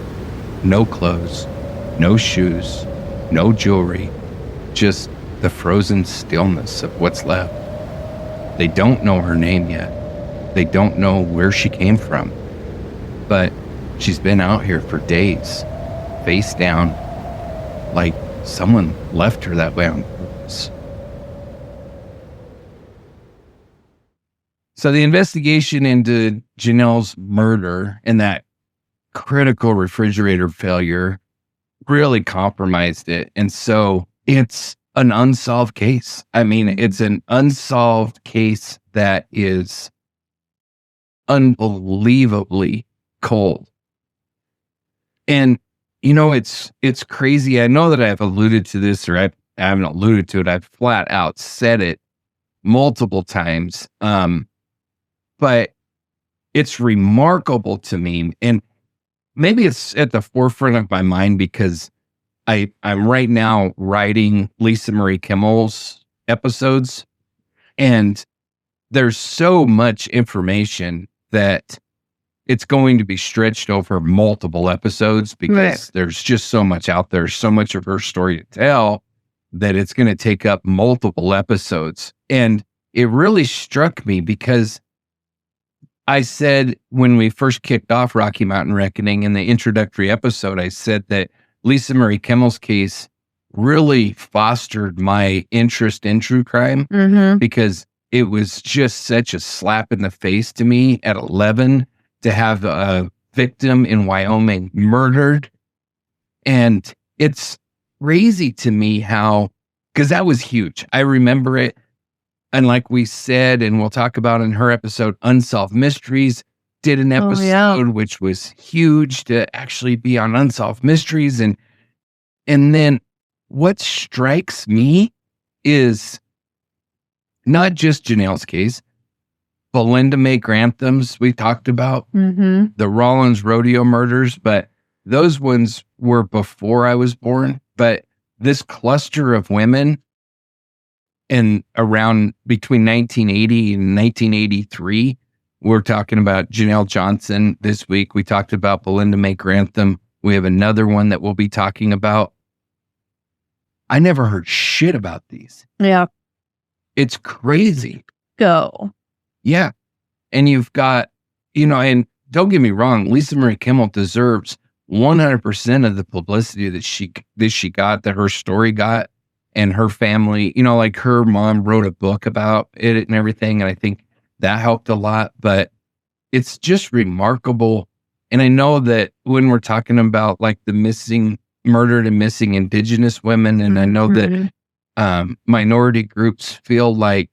No clothes, no shoes, no jewelry, just the frozen stillness of what's left. They don't know her name yet. They don't know where she came from. But she's been out here for days, face down, like someone left her that way on purpose. So the investigation into Janelle's murder and that critical refrigerator failure really compromised it. And so it's an unsolved case. I mean, it's an unsolved case that is unbelievably cold. And, it's crazy. I know that I've alluded to this, or I haven't alluded to it. I've flat out said it multiple times. But it's remarkable to me. And maybe it's at the forefront of my mind because I'm right now writing Lisa Marie Kimmel's episodes, and there's so much information that it's going to be stretched over multiple episodes because there's just so much out there, so much of her story to tell that it's going to take up multiple episodes. And it really struck me because I said when we first kicked off Rocky Mountain Reckoning in the introductory episode, I said that Lisa Marie Kimmel's case really fostered my interest in true crime because it was just such a slap in the face to me at 11 to have a victim in Wyoming murdered. And it's crazy to me how, because that was huge. I remember it. And like we said, and we'll talk about in her episode, Unsolved Mysteries did an episode which was huge to actually be on Unsolved Mysteries. And then what strikes me is not just Janelle's case, Belinda Mae Grantham's we talked about, the Rollins Rodeo murders, but those ones were before I was born. But this cluster of women and around between 1980 and 1983, we're talking about Janelle Johnson this week. We talked about Belinda Mae Grantham. We have another one that we'll be talking about. I never heard shit about these. Yeah. It's crazy. Go. Yeah. And you've got, and don't get me wrong, Lisa Marie Kimmel deserves 100% of the publicity that she got, that her story got, and her family, like her mom wrote a book about it and everything. And I think that helped a lot, but it's just remarkable. And I know that when we're talking about like the murdered and missing Indigenous women, and I know that minority groups feel like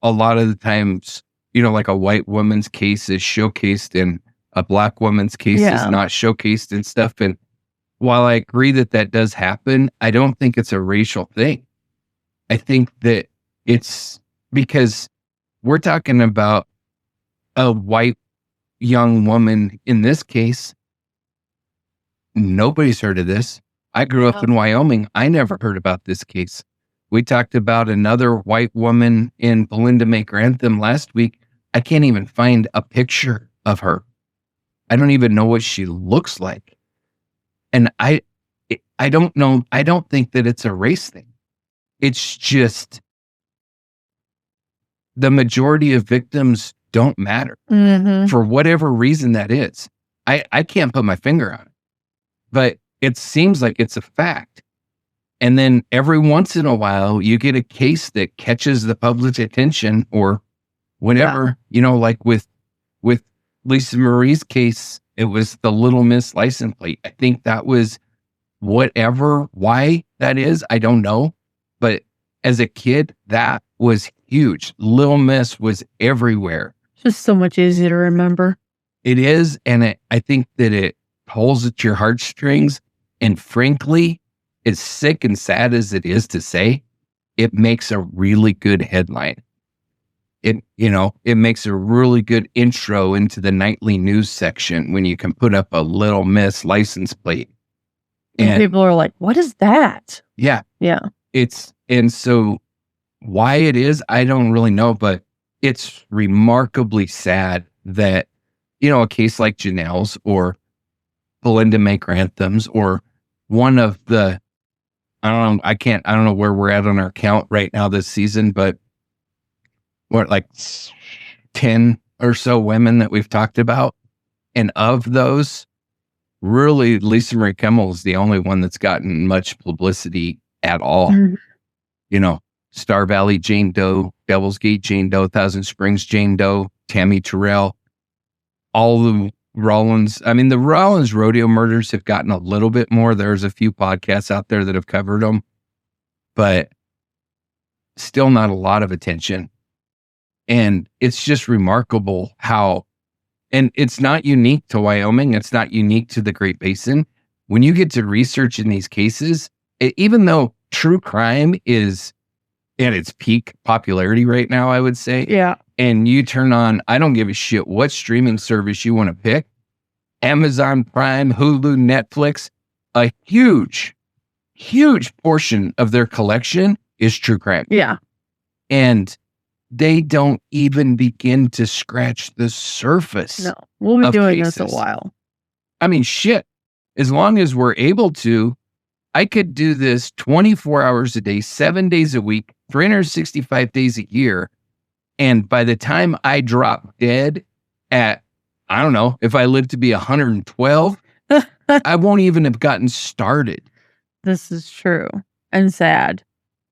a lot of the times, like a white woman's case is showcased and a Black woman's case is not showcased and stuff. And while I agree that that does happen, I don't think it's a racial thing. I think that it's because we're talking about a white young woman in this case. Nobody's heard of this. I grew up in Wyoming. I never heard about this case. We talked about another white woman in Belinda Mae Grantham last week. I can't even find a picture of her. I don't even know what she looks like. And I don't know. I don't think that it's a race thing. It's just the majority of victims don't matter for whatever reason that is. I can't put my finger on it, but it seems like it's a fact. And then every once in a while, you get a case that catches the public's attention or whatever, like with Lisa Marie's case, it was the Little Miss license plate. I think that was why that is, I don't know. But as a kid, that was huge. Little Miss was everywhere. Just so much easier to remember. It is. And I think that it pulls at your heartstrings. And frankly, as sick and sad as it is to say, it makes a really good headline. It makes a really good intro into the nightly news section when you can put up a Little Miss license plate. And people are like, what is that? Yeah. Yeah. And so why it is, I don't really know, but it's remarkably sad that, a case like Janelle's or Belinda Mae Grantham's or one of the, I don't know where we're at on our count right now this season, but what, like 10 or so women that we've talked about. And of those, really, Lisa Marie Kimmel is the only one that's gotten much publicity at all. Star Valley Jane Doe, Devil's Gate Jane Doe, Thousand Springs Jane Doe, Tammy Terrell, all the Rollins. I mean, the Rollins rodeo murders have gotten a little bit more. There's a few podcasts out there that have covered them, but still not a lot of attention. And it's just remarkable how, and it's not unique to Wyoming. It's not unique to the Great Basin. When you get to research in these cases, even though true crime is at its peak popularity right now, I would say. Yeah. And you turn on, I don't give a shit what streaming service you want to pick, Amazon Prime, Hulu, Netflix, a huge portion of their collection is true crime. Yeah. And they don't even begin to scratch the surface. No, we'll be doing cases. this a while. I mean, shit, as long as we're able to, I could do this 24 hours a day, 7 days a week, 365 days a year. And by the time I drop dead at, I don't know, if I live to be 112, I won't even have gotten started. This is true and sad.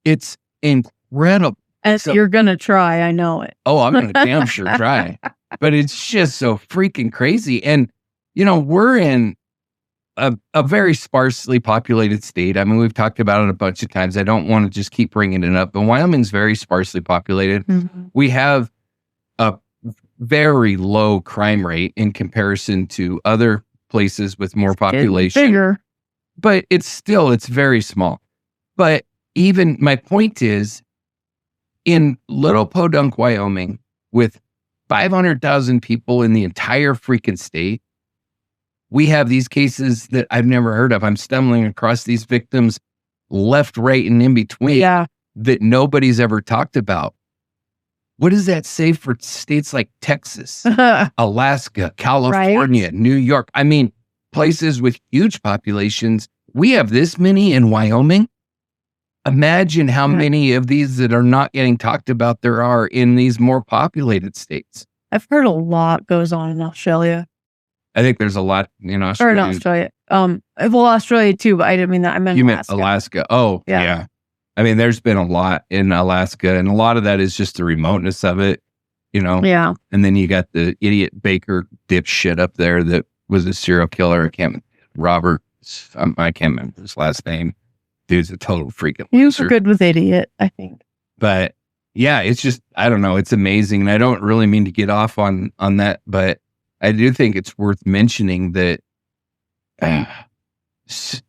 It's incredible. And you're going to try. I know it. Oh, I'm going to damn sure try. But it's just so freaking crazy. And, we're in a very sparsely populated state. I mean, we've talked about it a bunch of times. I don't want to just keep bringing it up, but Wyoming's very sparsely populated. Mm-hmm. We have a very low crime rate in comparison to other places with more population. Bigger. But it's very small. But even my point is, in Little Podunk, Wyoming, with 500,000 people in the entire freaking state, we have these cases that I've never heard of. I'm stumbling across these victims left, right, and in between that nobody's ever talked about. What does that say for states like Texas, Alaska, California, right? New York? I mean, places with huge populations. We have this many in Wyoming. Imagine how many of these that are not getting talked about there are in these more populated states. I've heard a lot goes on in Australia. I think there's a lot in Australia. Or in Australia. Well, Australia too, but I didn't mean that. I meant Alaska. Meant Alaska. Oh, yeah. I mean, there's been a lot in Alaska, and a lot of that is just the remoteness of it, Yeah. And then you got the idiot baker dipshit up there that was a serial killer. Robert, I can't remember his last name. Dude's a total freaking He was good with idiot, I think. But yeah, it's just, I don't know. It's amazing. And I don't really mean to get off on that, but I do think it's worth mentioning that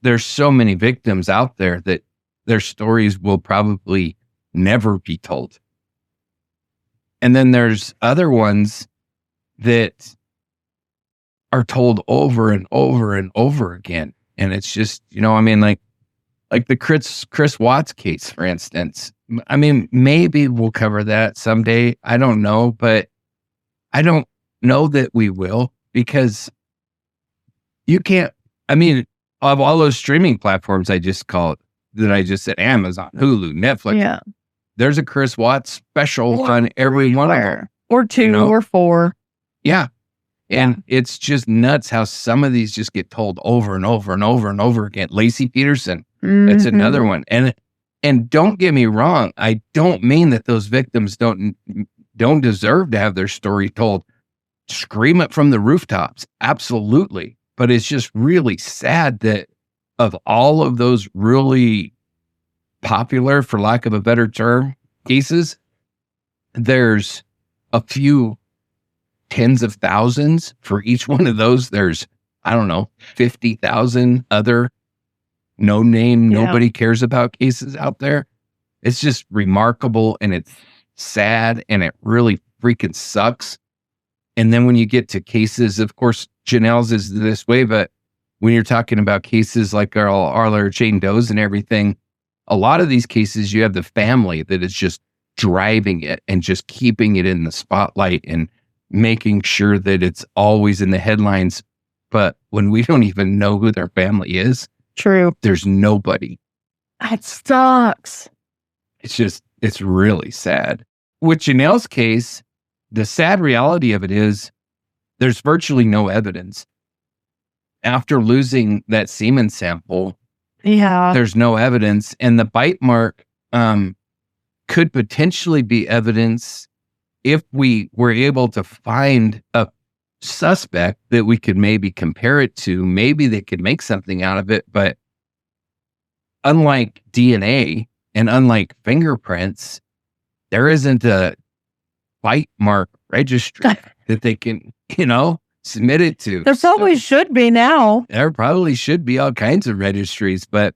there's so many victims out there that their stories will probably never be told. And then there's other ones that are told over and over and over again. And it's just, like the Chris Watts case, for instance. I mean, maybe we'll cover that someday. I don't know, but I don't know that we will, because you can't, of all those streaming platforms I just said, Amazon, Hulu, Netflix, there's a Chris Watts special on every one of them. Or two or four. Yeah. And it's just nuts how some of these just get told over and over and over and over again. Lacey Peterson, that's another one. And don't get me wrong, I don't mean that those victims don't deserve to have their story told. Scream it from the rooftops. Absolutely. But it's just really sad that of all of those really popular, for lack of a better term, cases, there's a few tens of thousands for each one of those. There's, 50,000 other no name, nobody cares about cases out there. It's just remarkable, and it's sad, and it really freaking sucks. And then when you get to cases, of course, Janelle's is this way, but when you're talking about cases like our Jane Doe's and everything, a lot of these cases, you have the family that is just driving it and just keeping it in the spotlight and making sure that it's always in the headlines. But when we don't even know who their family is, there's nobody. That sucks. It's really sad. With Janelle's case, the sad reality of it is there's virtually no evidence. After losing that semen sample, there's no evidence. And the bite mark could potentially be evidence if we were able to find a suspect that we could maybe compare it to. Maybe they could make something out of it. But unlike DNA and unlike fingerprints, there isn't a bite mark registry that they can, submit it to. There probably should be now. There probably should be all kinds of registries, but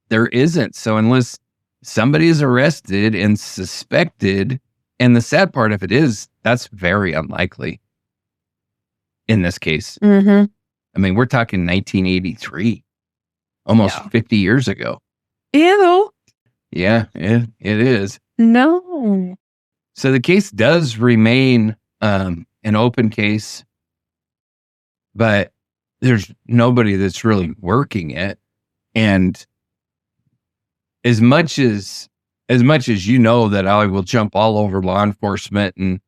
there isn't. So unless somebody is arrested and suspected, and the sad part of it is that's very unlikely in this case. Mm-hmm. I mean, we're talking 1983, almost 50 years ago. Ew. Yeah, it is. No. So the case does remain an open case, but there's nobody that's really working it. And as much as that I will jump all over law enforcement and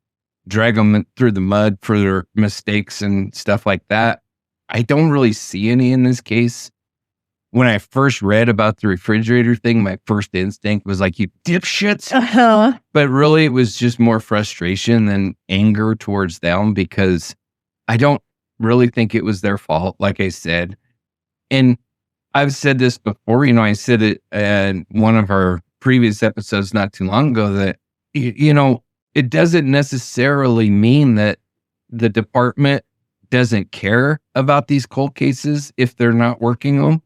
drag them through the mud for their mistakes and stuff like that, I don't really see any in this case. When I first read about the refrigerator thing, my first instinct was like, you dipshits. Uh-huh. But really, it was just more frustration than anger towards them, because I don't really think it was their fault, like I said. And I've said this before, I said it in one of our previous episodes not too long ago, that, it doesn't necessarily mean that the department doesn't care about these cold cases if they're not working them.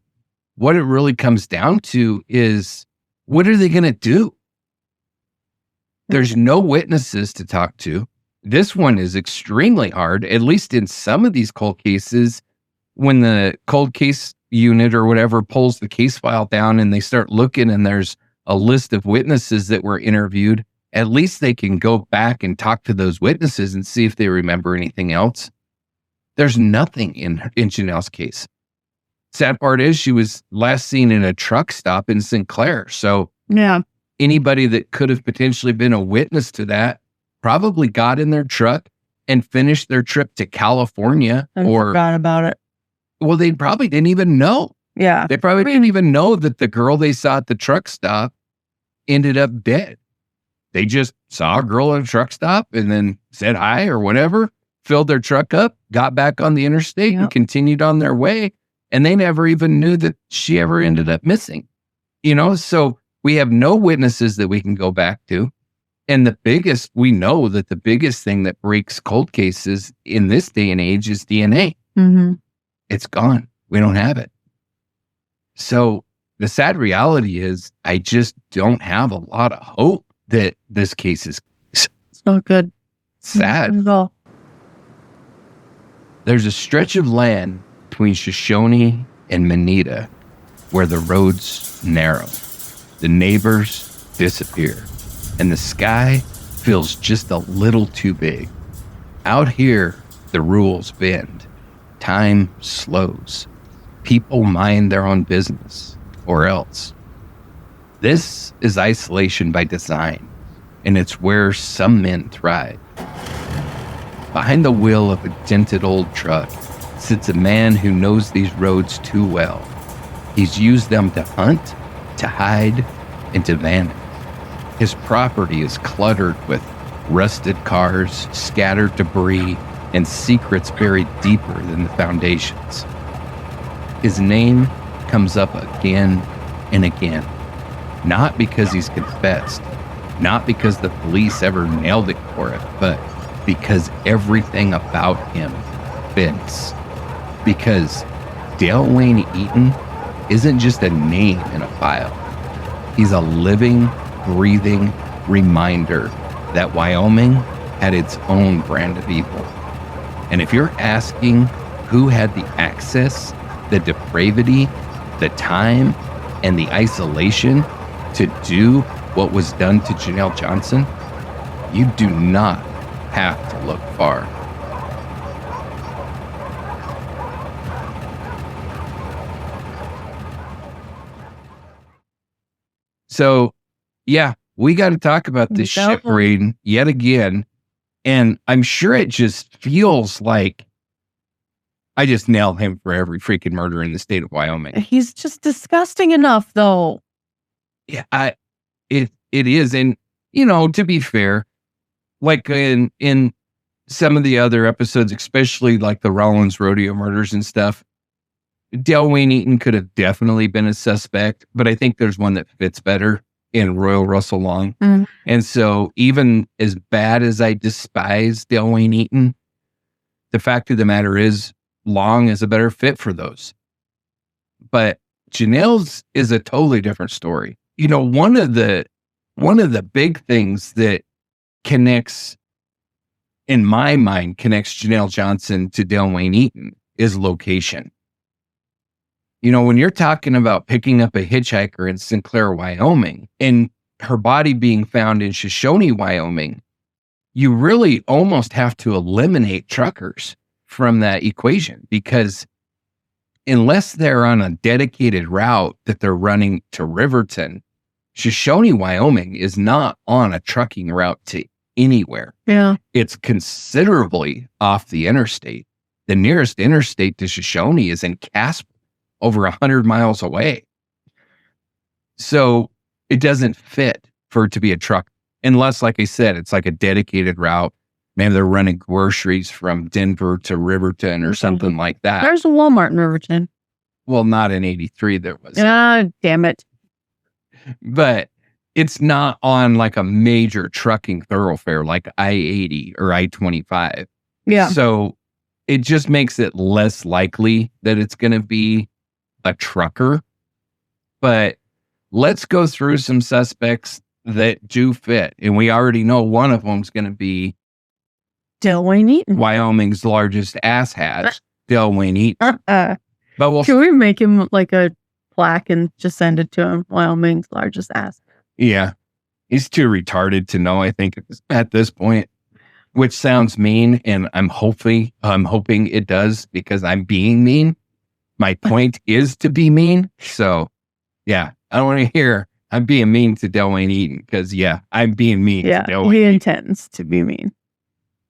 What it really comes down to is, what are they going to do? There's no witnesses to talk to. This one is extremely hard, at least in some of these cold cases. When the cold case unit or whatever pulls the case file down and they start looking and there's a list of witnesses that were interviewed, at least they can go back and talk to those witnesses and see if they remember anything else. There's nothing in Janelle's case. Sad part is she was last seen in a truck stop in Sinclair. So yeah, anybody that could have potentially been a witness to that probably got in their truck and finished their trip to California. I forgot about it. Well, they probably didn't even know. Yeah. They probably didn't even know that the girl they saw at the truck stop ended up dead. They just saw a girl at a truck stop and then said hi or whatever, filled their truck up, got back on the interstate and continued on their way. And they never even knew that she ever ended up missing. So we have no witnesses that we can go back to. And we know that the biggest thing that breaks cold cases in this day and age is DNA. Mm-hmm. It's gone. We don't have it. So the sad reality is I just don't have a lot of hope that this case is It's not good. Sad. Not at all. There's a stretch of land between Shoshoni and Manita where the roads narrow. The neighbors disappear. And the sky feels just a little too big. Out here, the rules bend. Time slows. People mind their own business, or else. This is isolation by design, and it's where some men thrive. Behind the wheel of a dented old truck sits a man who knows these roads too well. He's used them to hunt, to hide, and to vanish. His property is cluttered with rusted cars, scattered debris, and secrets buried deeper than the foundations. His name comes up again and again, not because he's confessed, not because the police ever nailed it for it, but because everything about him fits. Because Dale Wayne Eaton isn't just a name in a file. He's a living, breathing reminder that Wyoming had its own brand of evil. And if you're asking who had the access, the depravity, the time, and the isolation to do what was done to Janelle Johnson, you do not have to look far. So, yeah, we got to talk about this ship raid yet again. And I'm sure it just feels like I just nailed him for every freaking murder in the state of Wyoming. He's just disgusting enough, though. Yeah, it is. And, to be fair, like in some of the other episodes, especially like the Rollins Rodeo murders and stuff, Dale Wayne Eaton could have definitely been a suspect, but I think there's one that fits better. in Royal Russell Long. Mm. And so even as bad as I despise Dale Wayne Eaton, the fact of the matter is Long is a better fit for those. But Janelle's is a totally different story. One of the big things that connects, in my mind, connects Janelle Johnson to Dale Wayne Eaton is location. When you're talking about picking up a hitchhiker in Sinclair, Wyoming, and her body being found in Shoshoni, Wyoming, you really almost have to eliminate truckers from that equation, because unless they're on a dedicated route that they're running to Riverton, Shoshoni, Wyoming is not on a trucking route to anywhere. Yeah. It's considerably off the interstate. The nearest interstate to Shoshoni is in Casper, over 100 miles away. So it doesn't fit for it to be a truck, unless, like I said, it's like a dedicated route. Maybe they're running groceries from Denver to Riverton or something like that. There's a Walmart in Riverton. Well, not in 83 there was. Damn it. But it's not on like a major trucking thoroughfare like I-80 or I-25. Yeah. So it just makes it less likely that it's going to be a trucker. But let's go through some suspects that do fit. And we already know one of them's going to be Dale Wayne Eaton. Wyoming's largest asshat, Dale Wayne Eaton. But can we make him like a plaque and just send it to him? Wyoming's largest ass. Yeah. He's too retarded to know, I think, at this point, which sounds mean. And I'm hoping it does, because I'm being mean. My point is to be mean. So yeah, I don't want to hear I'm being mean to Dale Wayne Eaton, because I'm being mean to Dale Wayne. He intends to be mean.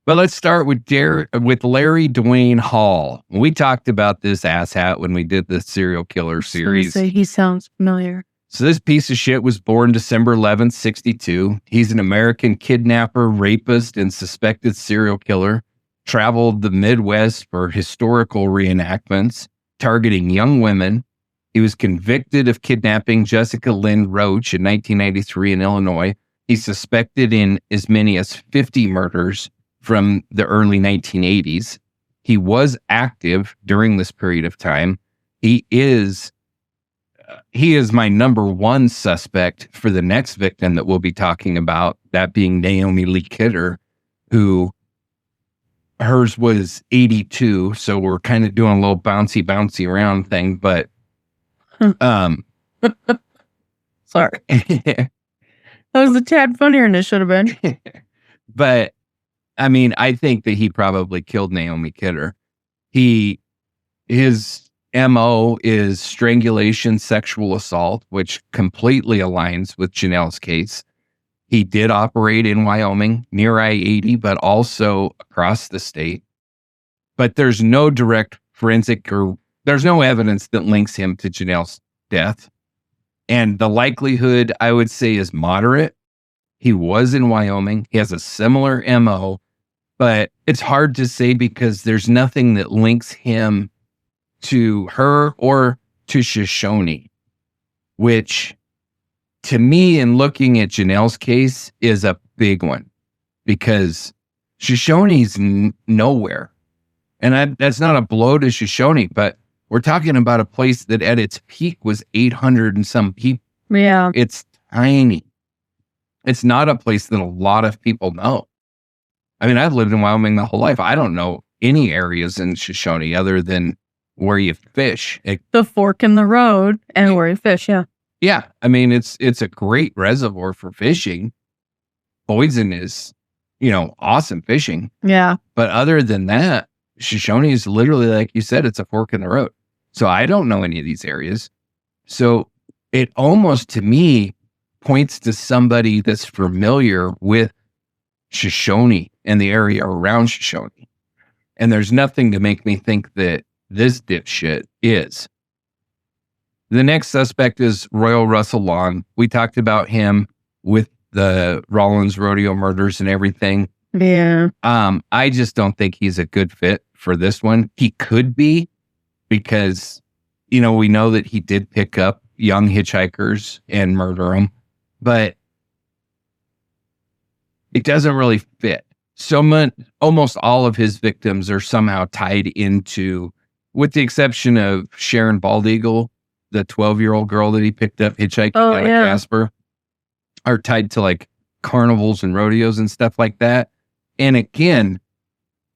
But let's start with Larry Dwayne Hall. We talked about this asshat when we did the serial killer series. He sounds familiar. So this piece of shit was born December 11th, 1962. He's an American kidnapper, rapist, and suspected serial killer. Traveled the Midwest for historical reenactments, targeting young women. He was convicted of kidnapping Jessica Lynn Roach in 1993 in Illinois. He's suspected in as many as 50 murders from the early 1980s. He was active during this period of time. He is my number one suspect for the next victim that we'll be talking about, that being Naomi Lee Kidder, who hers was 82. So we're kind of doing a little bouncy around thing, but sorry. That was a tad funnier than it should have been. But I mean, I think that he probably killed Naomi Kidder. His MO is strangulation, sexual assault, which completely aligns with Janelle's case. He did operate in Wyoming near I-80, but also across the state. But there's no direct forensic there's no evidence that links him to Janelle's death. And the likelihood, I would say, is moderate. He was in Wyoming. He has a similar MO, but it's hard to say because there's nothing that links him to her or to Shoshoni, which to me, in looking at Janelle's case, is a big one, because Shoshoni's nowhere. And that's not a blow to Shoshoni, but we're talking about a place that at its peak was 800 and some people. Yeah. It's tiny. It's not a place that a lot of people know. I mean, I've lived in Wyoming my whole life. I don't know any areas in Shoshoni other than where you fish. The fork in the road and where you fish, yeah. Yeah. I mean, it's a great reservoir for fishing. Boysen is, awesome fishing. Yeah. But other than that, Shoshoni is literally, like you said, it's a fork in the road. So I don't know any of these areas. So it almost, to me, points to somebody that's familiar with Shoshoni and the area around Shoshoni. And there's nothing to make me think that this dipshit is. The next suspect is Royal Russell Long. We talked about him with the Rollins Rodeo murders and everything. Yeah. I just don't think he's a good fit for this one. He could be, because, we know that he did pick up young hitchhikers and murder them. but it doesn't really fit. Almost all of his victims are somehow tied into, with the exception of Sharon Baldeagle, the 12-year-old girl that he picked up hitchhiking out of Casper, are tied to like carnivals and rodeos and stuff like that. And again,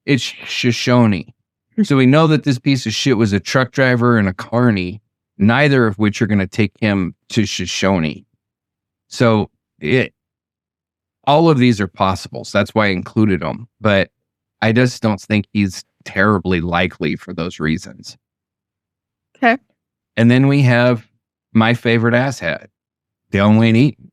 it's Shoshoni. So we know that this piece of shit was a truck driver and a carny, neither of which are going to take him to Shoshoni. So all of these are possibles. That's why I included them. But I just don't think he's terribly likely for those reasons. Okay. And then we have my favorite asshat, Wayne Eaton.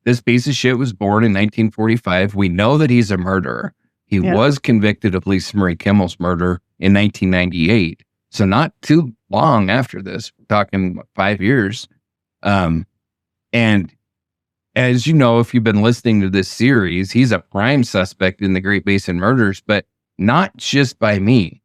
This piece of shit was born in 1945. We know that he's a murderer. He was convicted of Lisa Marie Kimmel's murder in 1998. So not too long after this. We're talking 5 years. And as you know, if you've been listening to this series, he's a prime suspect in the Great Basin murders, but not just by me.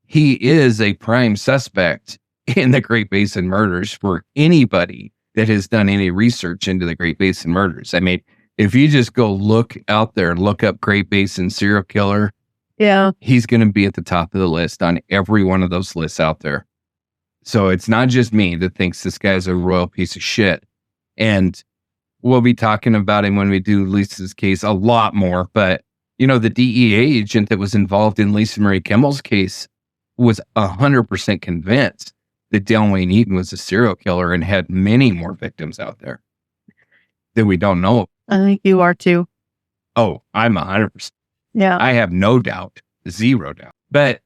He is a prime suspect in the Great Basin murders for anybody that has done any research into the Great Basin murders. I mean, if you just go look out there and look up Great Basin serial killer, he's going to be at the top of the list on every one of those lists out there. So it's not just me that thinks this guy's a royal piece of shit. And we'll be talking about him when we do Lisa's case a lot more. But, you know, the DEA agent that was involved in Lisa Marie Kimmel's case was 100% convinced that Wayne Eaton was a serial killer and had many more victims out there that we don't know. I think you are too. Oh, I'm 100%. Yeah. I have no doubt, zero doubt. But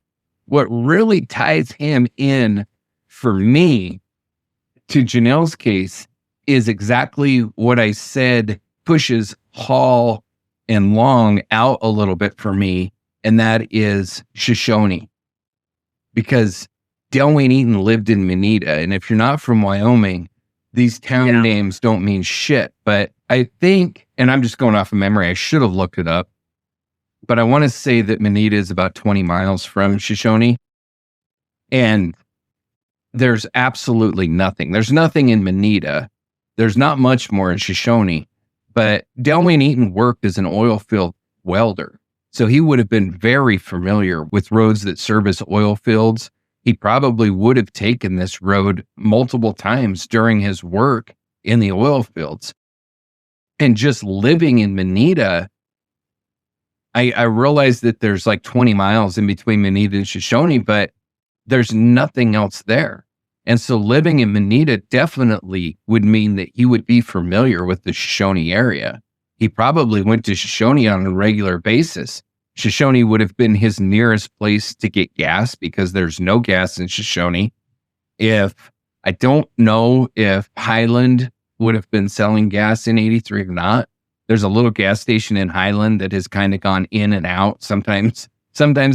what really ties him in for me to Janelle's case is exactly what I said pushes Hall and Long out a little bit for me, and that is Shoshoni. Because Wayne Eaton lived in Manita, and if you're not from Wyoming, these town names don't mean shit. But I think, and I'm just going off of memory, I should have looked it up, but I want to say that Manita is about 20 miles from Shoshoni, and there's absolutely nothing. There's nothing in Manita. There's not much more in Shoshoni, but Wayne Eaton worked as an oil field welder. So he would have been very familiar with roads that service oil fields. He probably would have taken this road multiple times during his work in the oil fields. And just living in Manita, I realized that there's like 20 miles in between Manita and Shoshoni, but there's nothing else there. And so living in Manita definitely would mean that he would be familiar with the Shoshoni area. He probably went to Shoshoni on a regular basis. Shoshoni would have been his nearest place to get gas because there's no gas in Shoshoni. I don't know if Highland would have been selling gas in 83 or not. There's a little gas station in Highland that has kind of gone in and out. Sometimes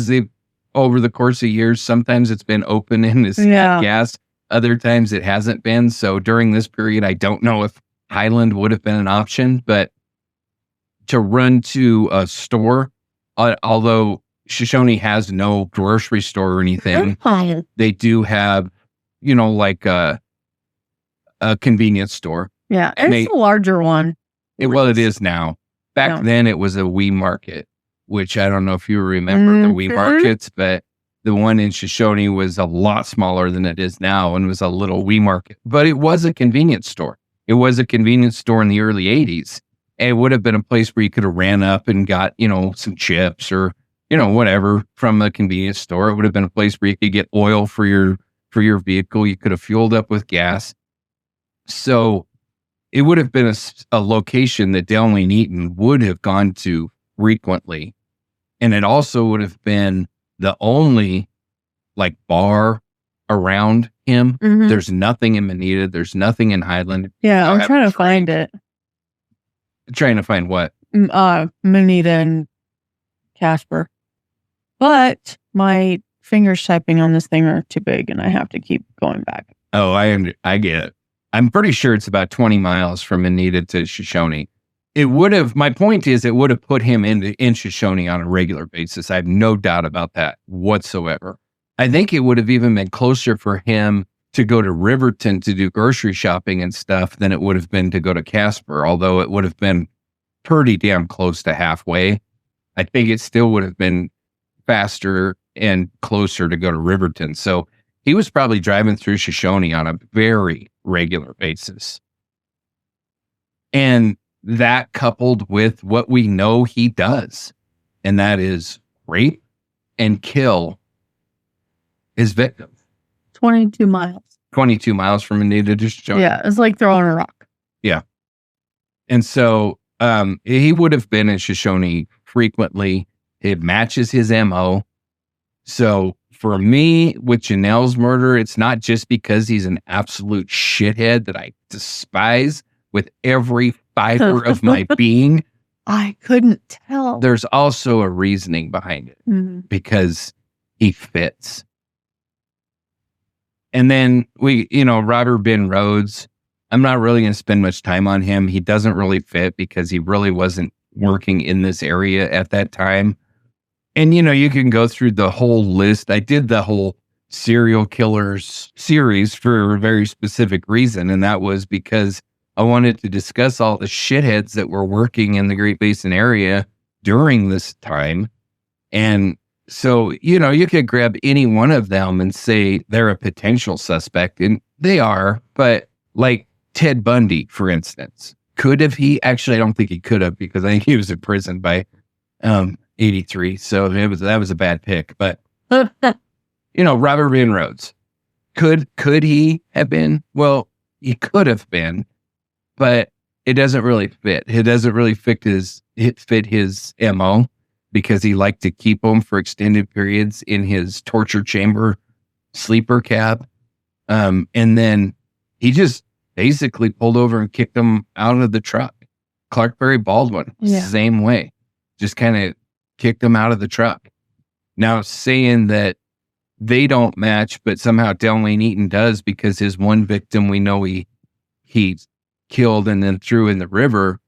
they've, over the course of years, sometimes it's been open and is gas. Other times it hasn't been. So during this period, I don't know if Highland would have been an option, but to run to a store, although Shoshoni has no grocery store or anything, they do have, like a convenience store. Yeah, it's a larger one. It is now. Back then, it was a wee market, which I don't know if you remember the wee markets, but the one in Shoshoni was a lot smaller than it is now and was a little wee market. But it was a convenience store. It was a convenience store in the early 80s. It would have been a place where you could have ran up and got, some chips or, whatever from a convenience store. It would have been a place where you could get oil for your vehicle. You could have fueled up with gas. So it would have been a location that Wayne Eaton would have gone to frequently. And it also would have been the only bar around him. Mm-hmm. There's nothing in Manita. There's nothing in Highland. Yeah, I'm trying to find it. Trying to find what? Manita and Casper. But my fingers typing on this thing are too big and I have to keep going back. Oh, I get it. I'm pretty sure it's about 20 miles from Manita to Shoshoni. My point is it would have put him in Shoshoni on a regular basis. I have no doubt about that whatsoever. I think it would have even been closer for him to go to Riverton to do grocery shopping and stuff than it would have been to go to Casper, although it would have been pretty damn close to halfway. I think it still would have been faster and closer to go to Riverton. So he was probably driving through Shoshoni on a very regular basis. And that coupled with what we know he does, and that is rape and kill his victim. 22 miles. 22 miles from Anita to Shoshoni. Yeah, it's like throwing a rock. Yeah. And so he would have been in Shoshoni frequently. It matches his MO. So for me, with Janelle's murder, it's not just because he's an absolute shithead that I despise with every fiber of my being. I couldn't tell. There's also a reasoning behind it because he fits. And then Robert Ben Rhoades, I'm not really going to spend much time on him. He doesn't really fit because he really wasn't working in this area at that time. And, you can go through the whole list. I did the whole serial killers series for a very specific reason. And that was because I wanted to discuss all the shitheads that were working in the Great Basin area during this time. And so, you could grab any one of them and say they're a potential suspect, and they are. But like Ted Bundy, for instance, could have he? Actually, I don't think he could have, because I think he was in prison by 83. So that was a bad pick. But Robert Ben Rhoades, could he have been? Well, he could have been, but it doesn't really fit. It doesn't really fit his MO, because he liked to keep them for extended periods in his torture chamber sleeper cab. And then he just basically pulled over and kicked them out of the truck. Clark Berry Baldwin, same way. Just kind of kicked them out of the truck. Now, saying that they don't match, but somehow Wayne Eaton does, because his one victim we know he killed and then threw in the river,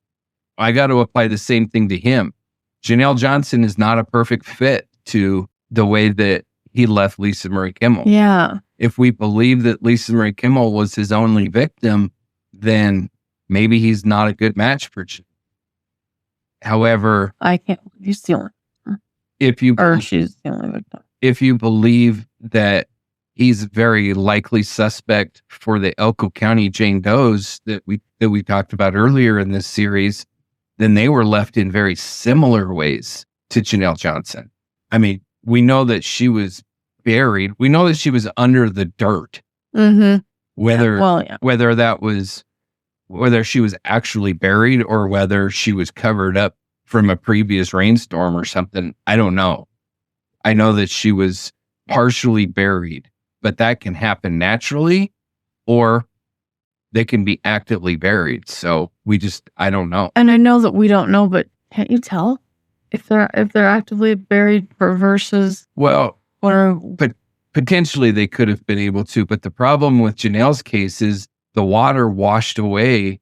I got to apply the same thing to him. Janelle Johnson is not a perfect fit to the way that he left Lisa Marie Kimmel. Yeah. If we believe that Lisa Marie Kimmel was his only victim, then maybe he's not a good match for Janelle. However, I can't. He's the only. She's the only victim. If you believe that he's very likely suspect for the Elko County Jane Does that we talked about earlier in this series, then they were left in very similar ways to Janelle Johnson. I mean, we know that she was buried. We know that she was under the dirt. Mm-hmm. Whether she was actually buried or whether she was covered up from a previous rainstorm or something, I don't know. I know that she was partially buried, but that can happen naturally, or they can be actively buried. So I don't know. And I know that we don't know, but can't you tell if they're actively buried versus? Well, but potentially they could have been able to. But the problem with Janelle's case is the water washed away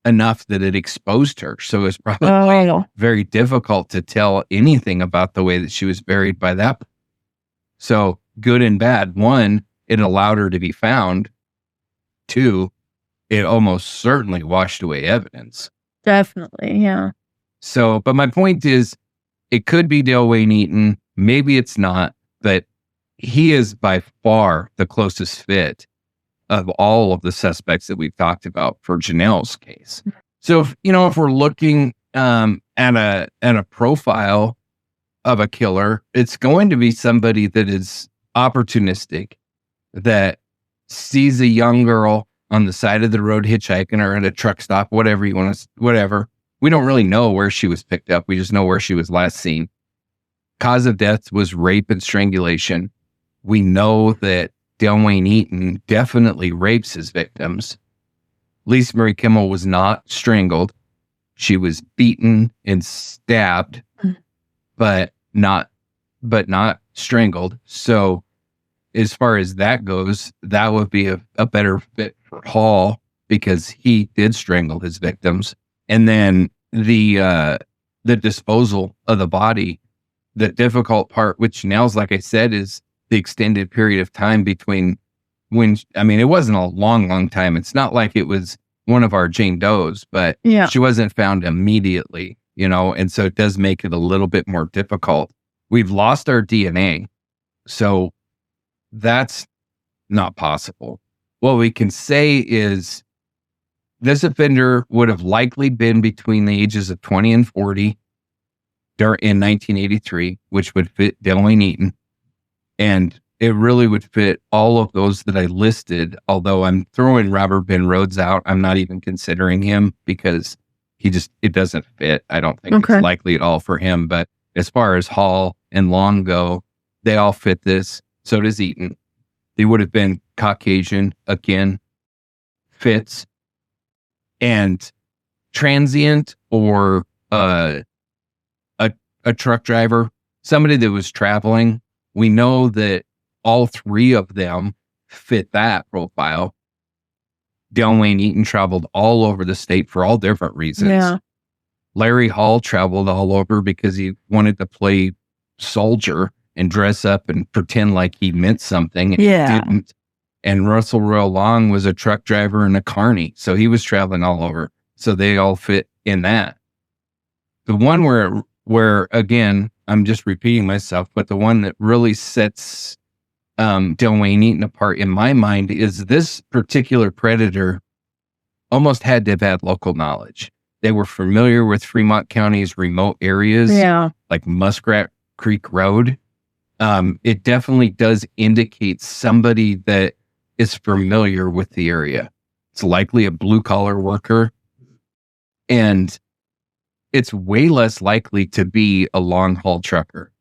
enough that it exposed her. So it's probably very difficult to tell anything about the way that she was buried by that. So good and bad. One, it allowed her to be found. Two, it almost certainly washed away evidence. Definitely, yeah. So, but my point is, it could be Wayne Eaton. Maybe it's not, but he is by far the closest fit of all of the suspects that we've talked about for Janelle's case. So, if we're looking at a profile of a killer, it's going to be somebody that is opportunistic, that sees a young girl on the side of the road hitchhiking or at a truck stop, whatever. We don't really know where she was picked up. We just know where she was last seen. Cause of death was rape and strangulation. We know that Wayne Eaton definitely rapes his victims. Lisa Marie Kimmel was not strangled. She was beaten and stabbed, but not strangled. So as far as that goes, that would be a better fit for Hall, because he did strangle his victims. And then the disposal of the body, the difficult part, which Janelle's, like I said, is the extended period of time between it wasn't a long time. It's not like it was one of our Jane Does, but Yeah. she wasn't found immediately, and so it does make it a little bit more difficult. We've lost our DNA, so that's not possible. What we can say is this offender would have likely been between the ages of 20 and 40 in 1983, which would fit Wayne Eaton. And it really would fit all of those that I listed, although I'm throwing Robert Ben Rhoades out. I'm not even considering him because it doesn't fit. I don't think it's likely at all for him. But as far as Hall and Long go, they all fit this. So does Eaton. They would have been Caucasian, again, fits. And transient or a truck driver, somebody that was traveling. We know that all three of them fit that profile. Wayne Eaton traveled all over the state for all different reasons. Yeah. Larry Hall traveled all over because he wanted to play soldier and dress up and pretend like he meant something. And he didn't. And Russell Royal Long was a truck driver and a carny. So he was traveling all over. So they all fit in that. The one where again, I'm just repeating myself, but the one that really sets Wayne Eaton apart in my mind is this particular predator almost had to have had local knowledge. They were familiar with Fremont County's remote areas, like Muskrat Creek Road. It definitely does indicate somebody that is familiar with the area. It's likely a blue-collar worker, and it's way less likely to be a long-haul trucker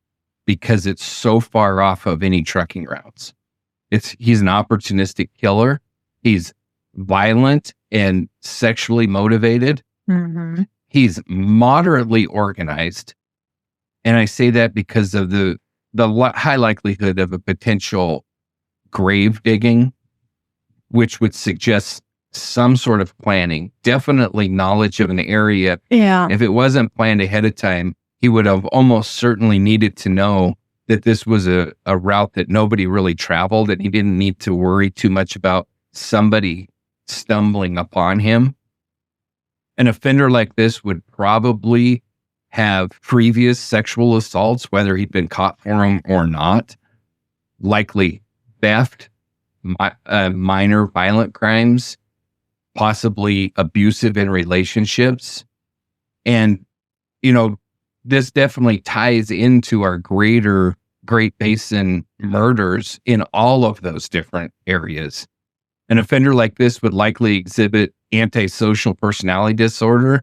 because it's so far off of any trucking routes. He's an opportunistic killer. He's violent and sexually motivated. Mm-hmm. He's moderately organized, and I say that because of the high likelihood of a potential grave digging, which would suggest some sort of planning, definitely knowledge of an area. Yeah. If it wasn't planned ahead of time, he would have almost certainly needed to know that this was a route that nobody really traveled, and he didn't need to worry too much about somebody stumbling upon him. An offender like this would probably have previous sexual assaults, whether he'd been caught for them or not, likely theft, minor violent crimes, possibly abusive in relationships. And, this definitely ties into our greater Great Basin murders in all of those different areas. An offender like this would likely exhibit antisocial personality disorder.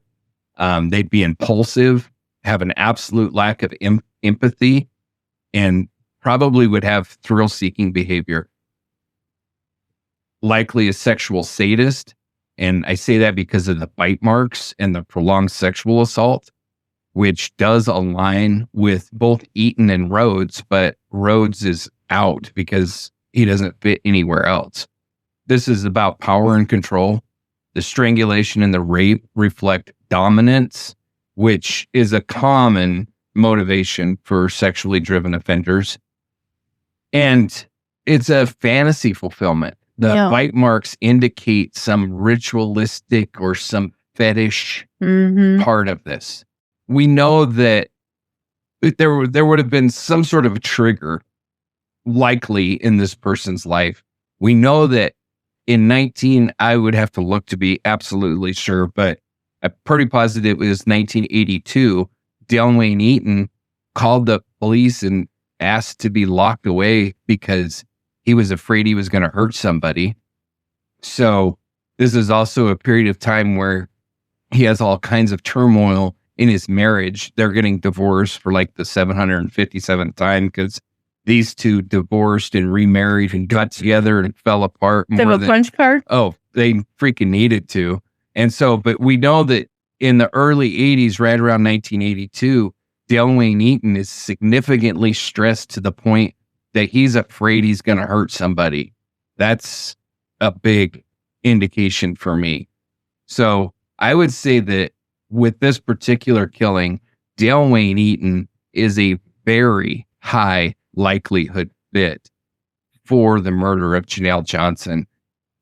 They'd be impulsive, have an absolute lack of empathy, and probably would have thrill-seeking behavior. Likely a sexual sadist, and I say that because of the bite marks and the prolonged sexual assault, which does align with both Eaton and Rhoades, but Rhoades is out because he doesn't fit anywhere else. This is about power and control. The strangulation and the rape reflect dominance, which is a common motivation for sexually driven offenders. And it's a fantasy fulfillment. The bite marks indicate some ritualistic or some fetish part of this. We know that there would have been some sort of a trigger likely in this person's life. We know that I would have to look to be absolutely sure, but I'm pretty positive it was 1982. Wayne Eaton called the police and asked to be locked away because he was afraid he was going to hurt somebody. So this is also a period of time where he has all kinds of turmoil in his marriage. They're getting divorced for like the 757th time because these two divorced and remarried and got together and fell apart. They have a punch card? Oh, they freaking needed to. And so, but we know that in the early 80s, right around 1982, Wayne Eaton is significantly stressed to the point that he's afraid he's going to hurt somebody. That's a big indication for me. So I would say that with this particular killing, Wayne Eaton is a very high likelihood fit for the murder of Janelle Johnson.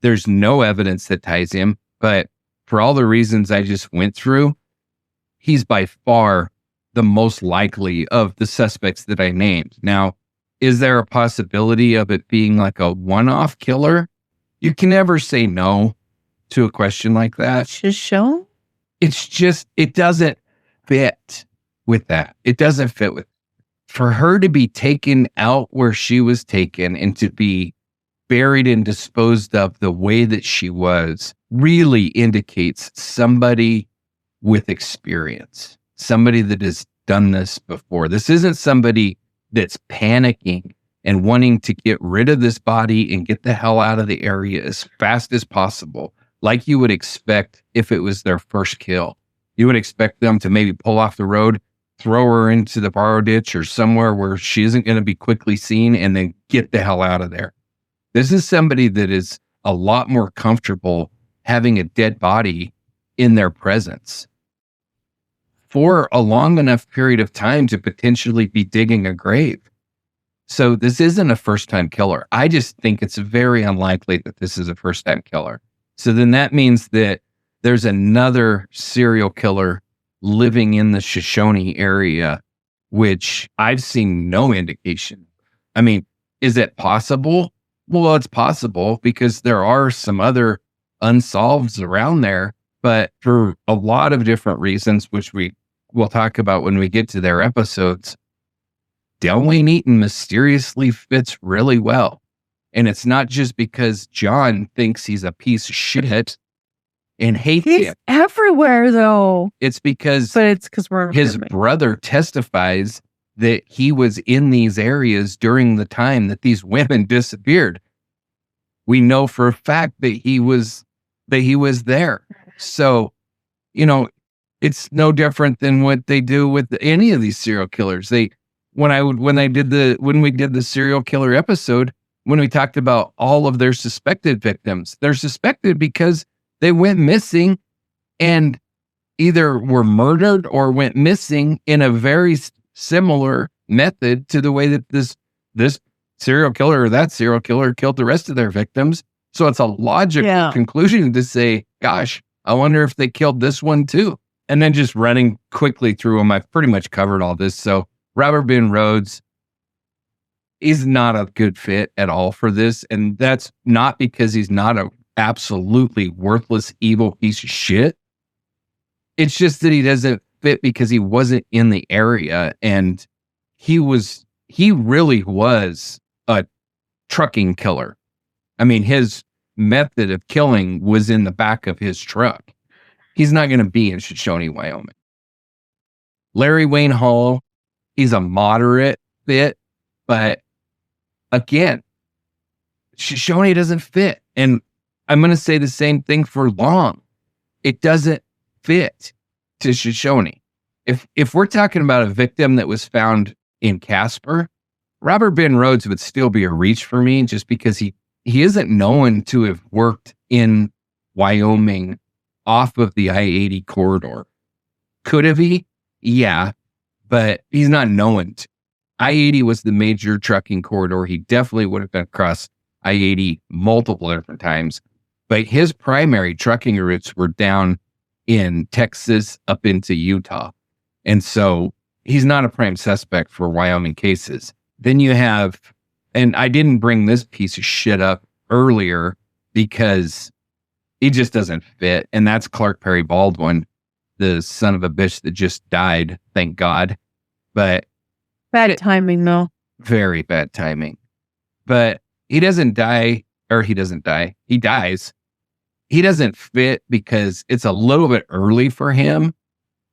There's no evidence that ties him, but for all the reasons I just went through, he's by far the most likely of the suspects that I named. Now, is there a possibility of it being like a one-off killer? You can never say no to a question like that. Shoshoni? It's just, it doesn't fit with that. It doesn't fit with, for her to be taken out where she was taken and to be buried and disposed of the way that she was really indicates somebody with experience, somebody that has done this before. This isn't somebody that's panicking and wanting to get rid of this body and get the hell out of the area as fast as possible, like you would expect if it was their first kill. You would expect them to maybe pull off the road, throw her into the borrow ditch or somewhere where she isn't going to be quickly seen, and then get the hell out of there. This is somebody that is a lot more comfortable having a dead body in their presence for a long enough period of time to potentially be digging a grave. So this isn't a first-time killer. I just think it's very unlikely that this is a first-time killer. So then that means that there's another serial killer living in the Shoshoni area, which I've seen no indication. I mean, is it possible? Well, it's possible because there are some other unsolveds around there, but for a lot of different reasons, which we'll talk about when we get to their episodes, Wayne Eaton mysteriously fits really well. And it's not just because John thinks he's a piece of shit and hates He's him. everywhere, though. It's because But it's because we're his brother testifies that he was in these areas during the time that these women disappeared. We know for a fact that he was there. So, you know, it's no different than what they do with any of these serial killers. When we did the serial killer episode, when we talked about all of their suspected victims, they're suspected because they went missing and either were murdered or went missing in a very similar method to the way that this serial killer or that serial killer killed the rest of their victims. So it's a logical conclusion to say, gosh, I wonder if they killed this one too. And then just running quickly through them, I've pretty much covered all this. So Robert Ben Rhoades is not a good fit at all for this. And that's not because he's not a absolutely worthless, evil piece of shit. It's just that he doesn't fit because he wasn't in the area. And he really was a trucking killer. I mean, his method of killing was in the back of his truck. He's not going to be in Shoshoni, Wyoming. Larry Wayne Hall, he's a moderate fit, but again, Shoshoni doesn't fit. And I'm going to say the same thing for Long. It doesn't fit to Shoshoni. If we're talking about a victim that was found in Casper, Robert Ben Rhoades would still be a reach for me just because he isn't known to have worked in Wyoming off of the I-80 corridor. Could have he? Yeah, but he's not known to. I-80 was the major trucking corridor. He definitely would have been across I-80 multiple different times, but his primary trucking routes were down in Texas up into Utah. And so he's not a prime suspect for Wyoming cases. Then you have, and I didn't bring this piece of shit up earlier because he just doesn't fit. And that's Clark Perry Baldwin, the son of a bitch that just died. Thank God. But bad timing, though. Very bad timing. But he doesn't die, or he doesn't die. He dies. He doesn't fit because it's a little bit early for him.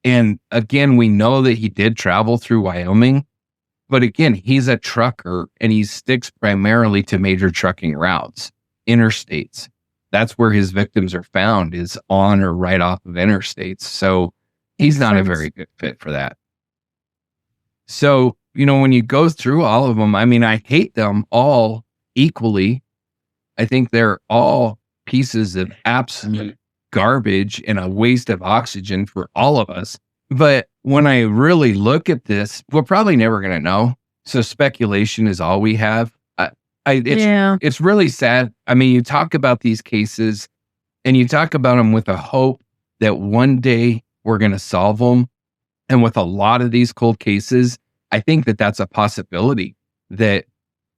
And again, we know that he did travel through Wyoming. But again, he's a trucker and he sticks primarily to major trucking routes, interstates. That's where his victims are found, is on or right off of interstates. So he's not a very good fit for that. So, you know, when you go through all of them, I mean, I hate them all equally. I think they're all pieces of absolute garbage and a waste of oxygen for all of us. But when I really look at this, we're probably never going to know. So speculation is all we have. It's really sad. I mean, you talk about these cases and you talk about them with a hope that one day we're going to solve them. And with a lot of these cold cases, I think that that's a possibility that,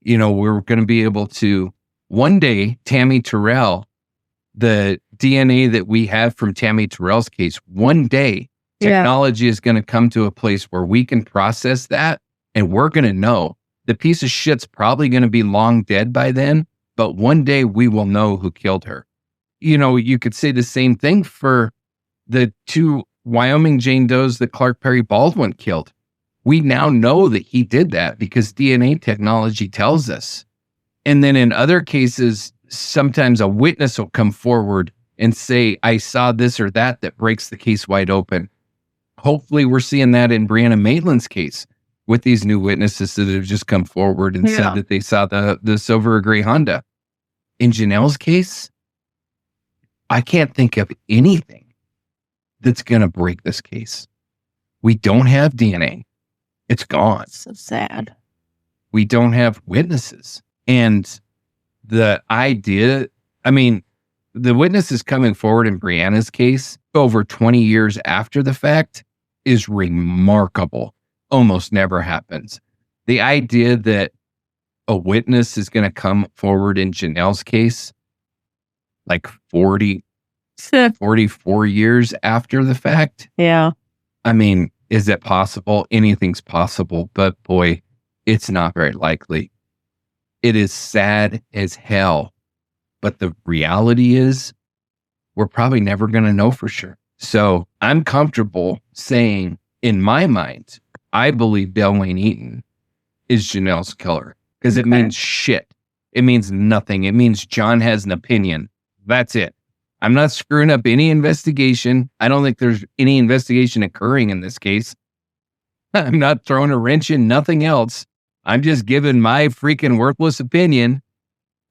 we're going to be able to one day, Tammy Terrell, the DNA that we have from Tammy Terrell's case, one day technology is going to come to a place where we can process that and we're going to know the piece of shit's probably going to be long dead by then, but one day we will know who killed her. You could say the same thing for the 2 Wyoming Jane Does that Clark Perry Baldwin killed. We now know that he did that because DNA technology tells us. And then in other cases, sometimes a witness will come forward and say, I saw this or that breaks the case wide open. Hopefully we're seeing that in Brianna Maitland's case with these new witnesses that have just come forward and said that they saw the silver or gray Honda. In Janelle's case, I can't think of anything that's going to break this case. We don't have DNA. It's gone. So sad. We don't have witnesses. And the idea, the witnesses coming forward in Brianna's case over 20 years after the fact is remarkable. Almost never happens. The idea that a witness is going to come forward in Janelle's case, like 44 years after the fact. Yeah. Is it possible? Anything's possible, but boy, it's not very likely. It is sad as hell, but the reality is we're probably never going to know for sure. So I'm comfortable saying, in my mind, I believe Wayne Eaton is Janelle's killer because it means shit. It means nothing. It means John has an opinion. That's it. I'm not screwing up any investigation. I don't think there's any investigation occurring in this case. I'm not throwing a wrench in, nothing else. I'm just giving my freaking worthless opinion.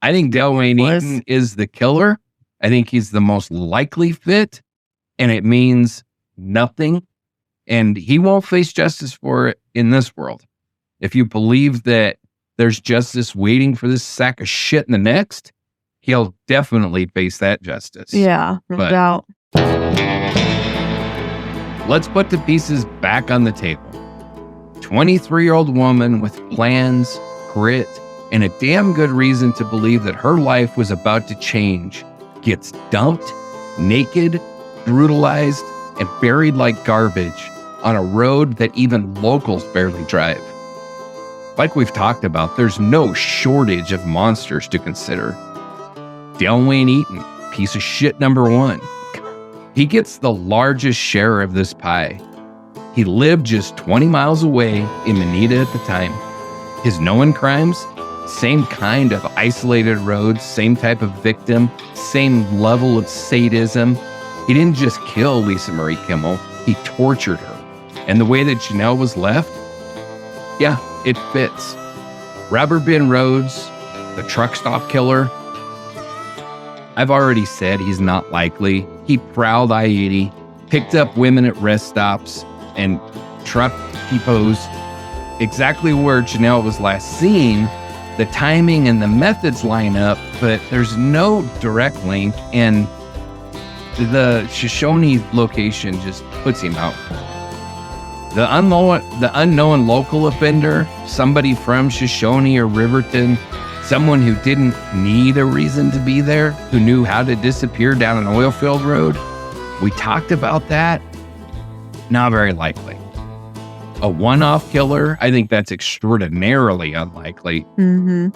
I think Wayne Eaton is the killer. I think he's the most likely fit, and it means nothing. And he won't face justice for it in this world. If you believe that there's justice waiting for this sack of shit in the next, he'll definitely face that justice. Yeah, no doubt. Let's put the pieces back on the table. 23-year-old woman with plans, grit, and a damn good reason to believe that her life was about to change gets dumped, naked, brutalized, and buried like garbage on a road that even locals barely drive. Like we've talked about, there's no shortage of monsters to consider. Wayne Eaton, piece of shit number 1. He gets the largest share of this pie. He lived just 20 miles away in Manita at the time. His known crimes, same kind of isolated roads, same type of victim, same level of sadism. He didn't just kill Lisa Marie Kimmel, he tortured her. And the way that Janelle was left, yeah, it fits. Robert Ben Rhoades, the truck stop killer, I've already said he's not likely. He prowled I-80, picked up women at rest stops, and truck depots exactly where Janelle was last seen. The timing and the methods line up, but there's no direct link, and the Shoshoni location just puts him out. The unknown local offender, somebody from Shoshoni or Riverton, someone who didn't need a reason to be there, who knew how to disappear down an oil field road. We talked about that. Not very likely. A one-off killer, I think that's extraordinarily unlikely. Mm-hmm.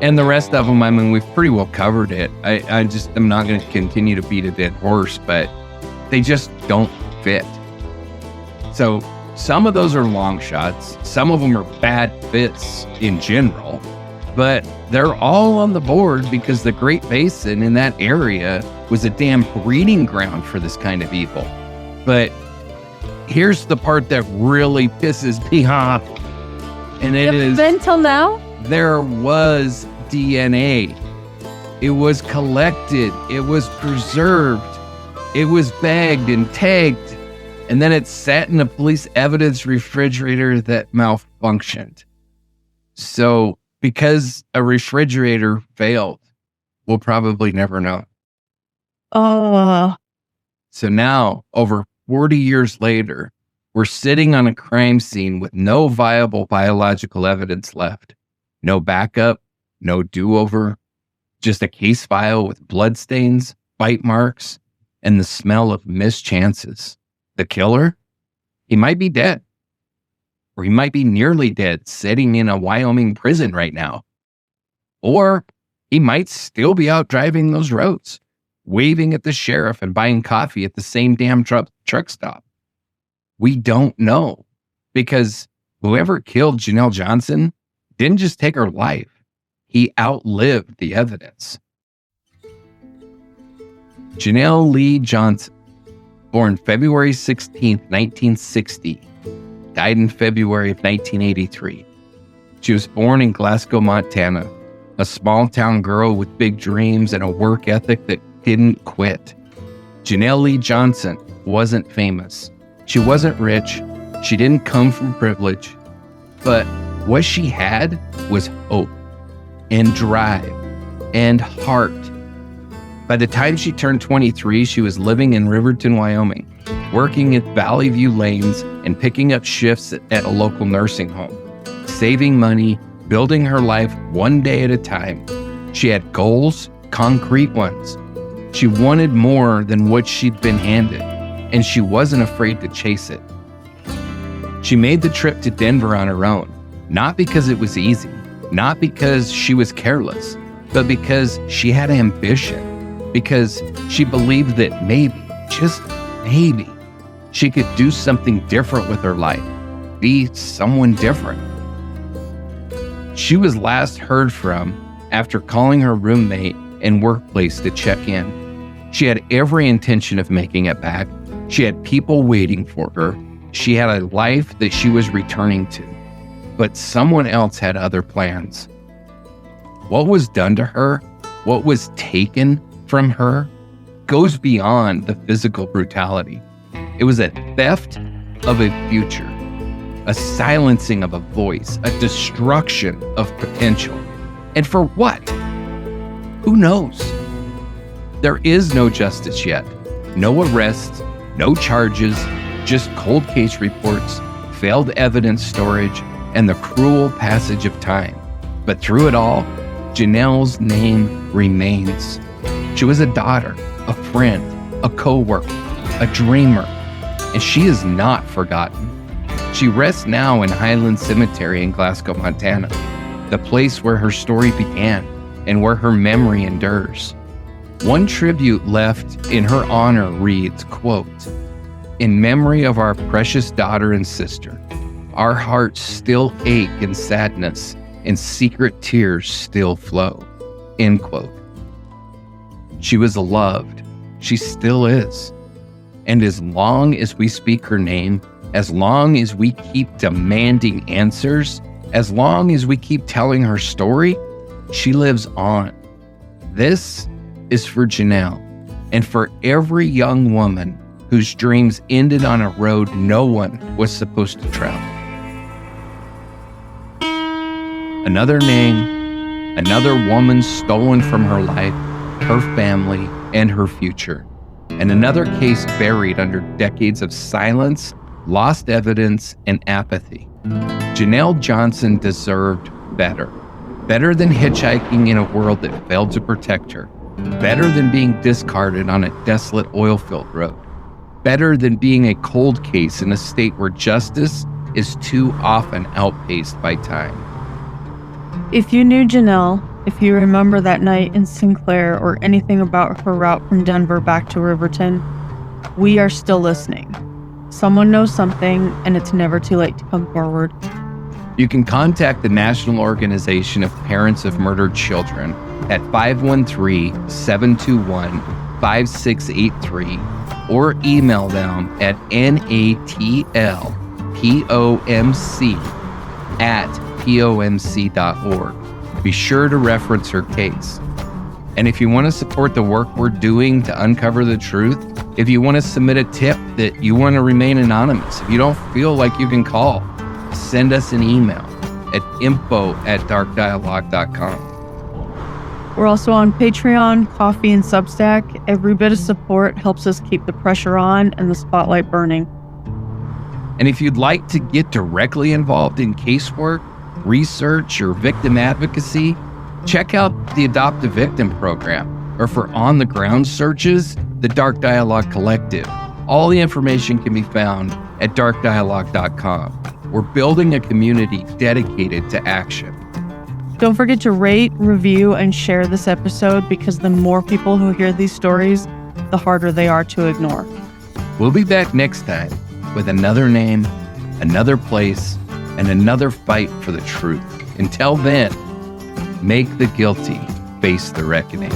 And the rest of them, I mean, we've pretty well covered it. I'm not going to continue to beat a dead horse, but they just don't fit. So some of those are long shots. Some of them are bad fits in general, but they're all on the board because the Great Basin in that area was a damn breeding ground for this kind of evil. But here's the part that really pisses me off. And it is, until now, there was DNA. It was collected. It was preserved. It was bagged and tagged. And then it sat in a police evidence refrigerator that malfunctioned. So Because a refrigerator failed, we'll probably never know. Oh, So now, over 40 years later, we're sitting on a crime scene with no viable biological evidence left. No backup, no do-over, just a case file with bloodstains, bite marks, and the smell of missed chances. The killer? He might be dead. Or he might be nearly dead, sitting in a Wyoming prison right now. Or he might still be out driving those roads, waving at the sheriff and buying coffee at the same damn truck stop. We don't know, because whoever killed Janelle Johnson didn't just take her life. He outlived the evidence. Janelle Lee Johnson, born February 16, 1960, died in February of 1983. She was born in Glasgow, Montana, a small town girl with big dreams and a work ethic that didn't quit. Janelle Lee Johnson wasn't famous. She wasn't rich. She didn't come from privilege. But what she had was hope and drive and heart. By the time she turned 23, she was living in Riverton, Wyoming, working at Valley View Lanes and picking up shifts at a local nursing home, saving money, building her life one day at a time. She had goals, concrete ones. She wanted more than what she'd been handed, and she wasn't afraid to chase it. She made the trip to Denver on her own, not because it was easy, not because she was careless, but because she had ambition, because she believed that maybe, just maybe, she could do something different with her life, be someone different. She was last heard from after calling her roommate and workplace to check in. She had every intention of making it back. She had people waiting for her. She had a life that she was returning to. But someone else had other plans. What was done to her, what was taken from her, goes beyond the physical brutality. It was a theft of a future, a silencing of a voice, a destruction of potential. And for what? Who knows? There is no justice yet. No arrests, no charges, just cold case reports, failed evidence storage, and the cruel passage of time. But through it all, Janelle's name remains. She was a daughter, a friend, a co-worker, a dreamer, and she is not forgotten. She rests now in Highland Cemetery in Glasgow, Montana, the place where her story began and where her memory endures. One tribute left in her honor reads, quote, "In memory of our precious daughter and sister, our hearts still ache in sadness and secret tears still flow," end quote. She was loved. She still is. And as long as we speak her name, as long as we keep demanding answers, as long as we keep telling her story, she lives on. This is for Janelle and for every young woman whose dreams ended on a road no one was supposed to travel. Another name, another woman stolen from her life, her family, and her future. And another case buried under decades of silence, lost evidence, and apathy. Janelle Johnson deserved better. Better than hitchhiking in a world that failed to protect her. Better than being discarded on a desolate oil-filled road. Better than being a cold case in a state where justice is too often outpaced by time. if you knew Janelle, if you remember that night in Sinclair or anything about her route from Denver back to Riverton, we are still listening. Someone knows something, and it's never too late to come forward. You can contact the National Organization of Parents of Murdered Children at 513-721-5683 or email them at natlpomc@pomc.org. Be sure to reference her case. And if you want to support the work we're doing to uncover the truth, if you want to submit a tip that you want to remain anonymous, if you don't feel like you can call, send us an email at info@darkdialogue.com. We're also on Patreon, Coffee, and Substack. Every bit of support helps us keep the pressure on and the spotlight burning. And if you'd like to get directly involved in casework, research, or victim advocacy, check out the Adopt a Victim program, or for on-the-ground searches, the Dark Dialogue Collective. All the information can be found at darkdialogue.com. We're building a community dedicated to action. Don't forget to rate, review, and share this episode, because the more people who hear these stories, the harder they are to ignore. We'll be back next time with another name, another place, and another fight for the truth. Until then, make the guilty face the reckoning.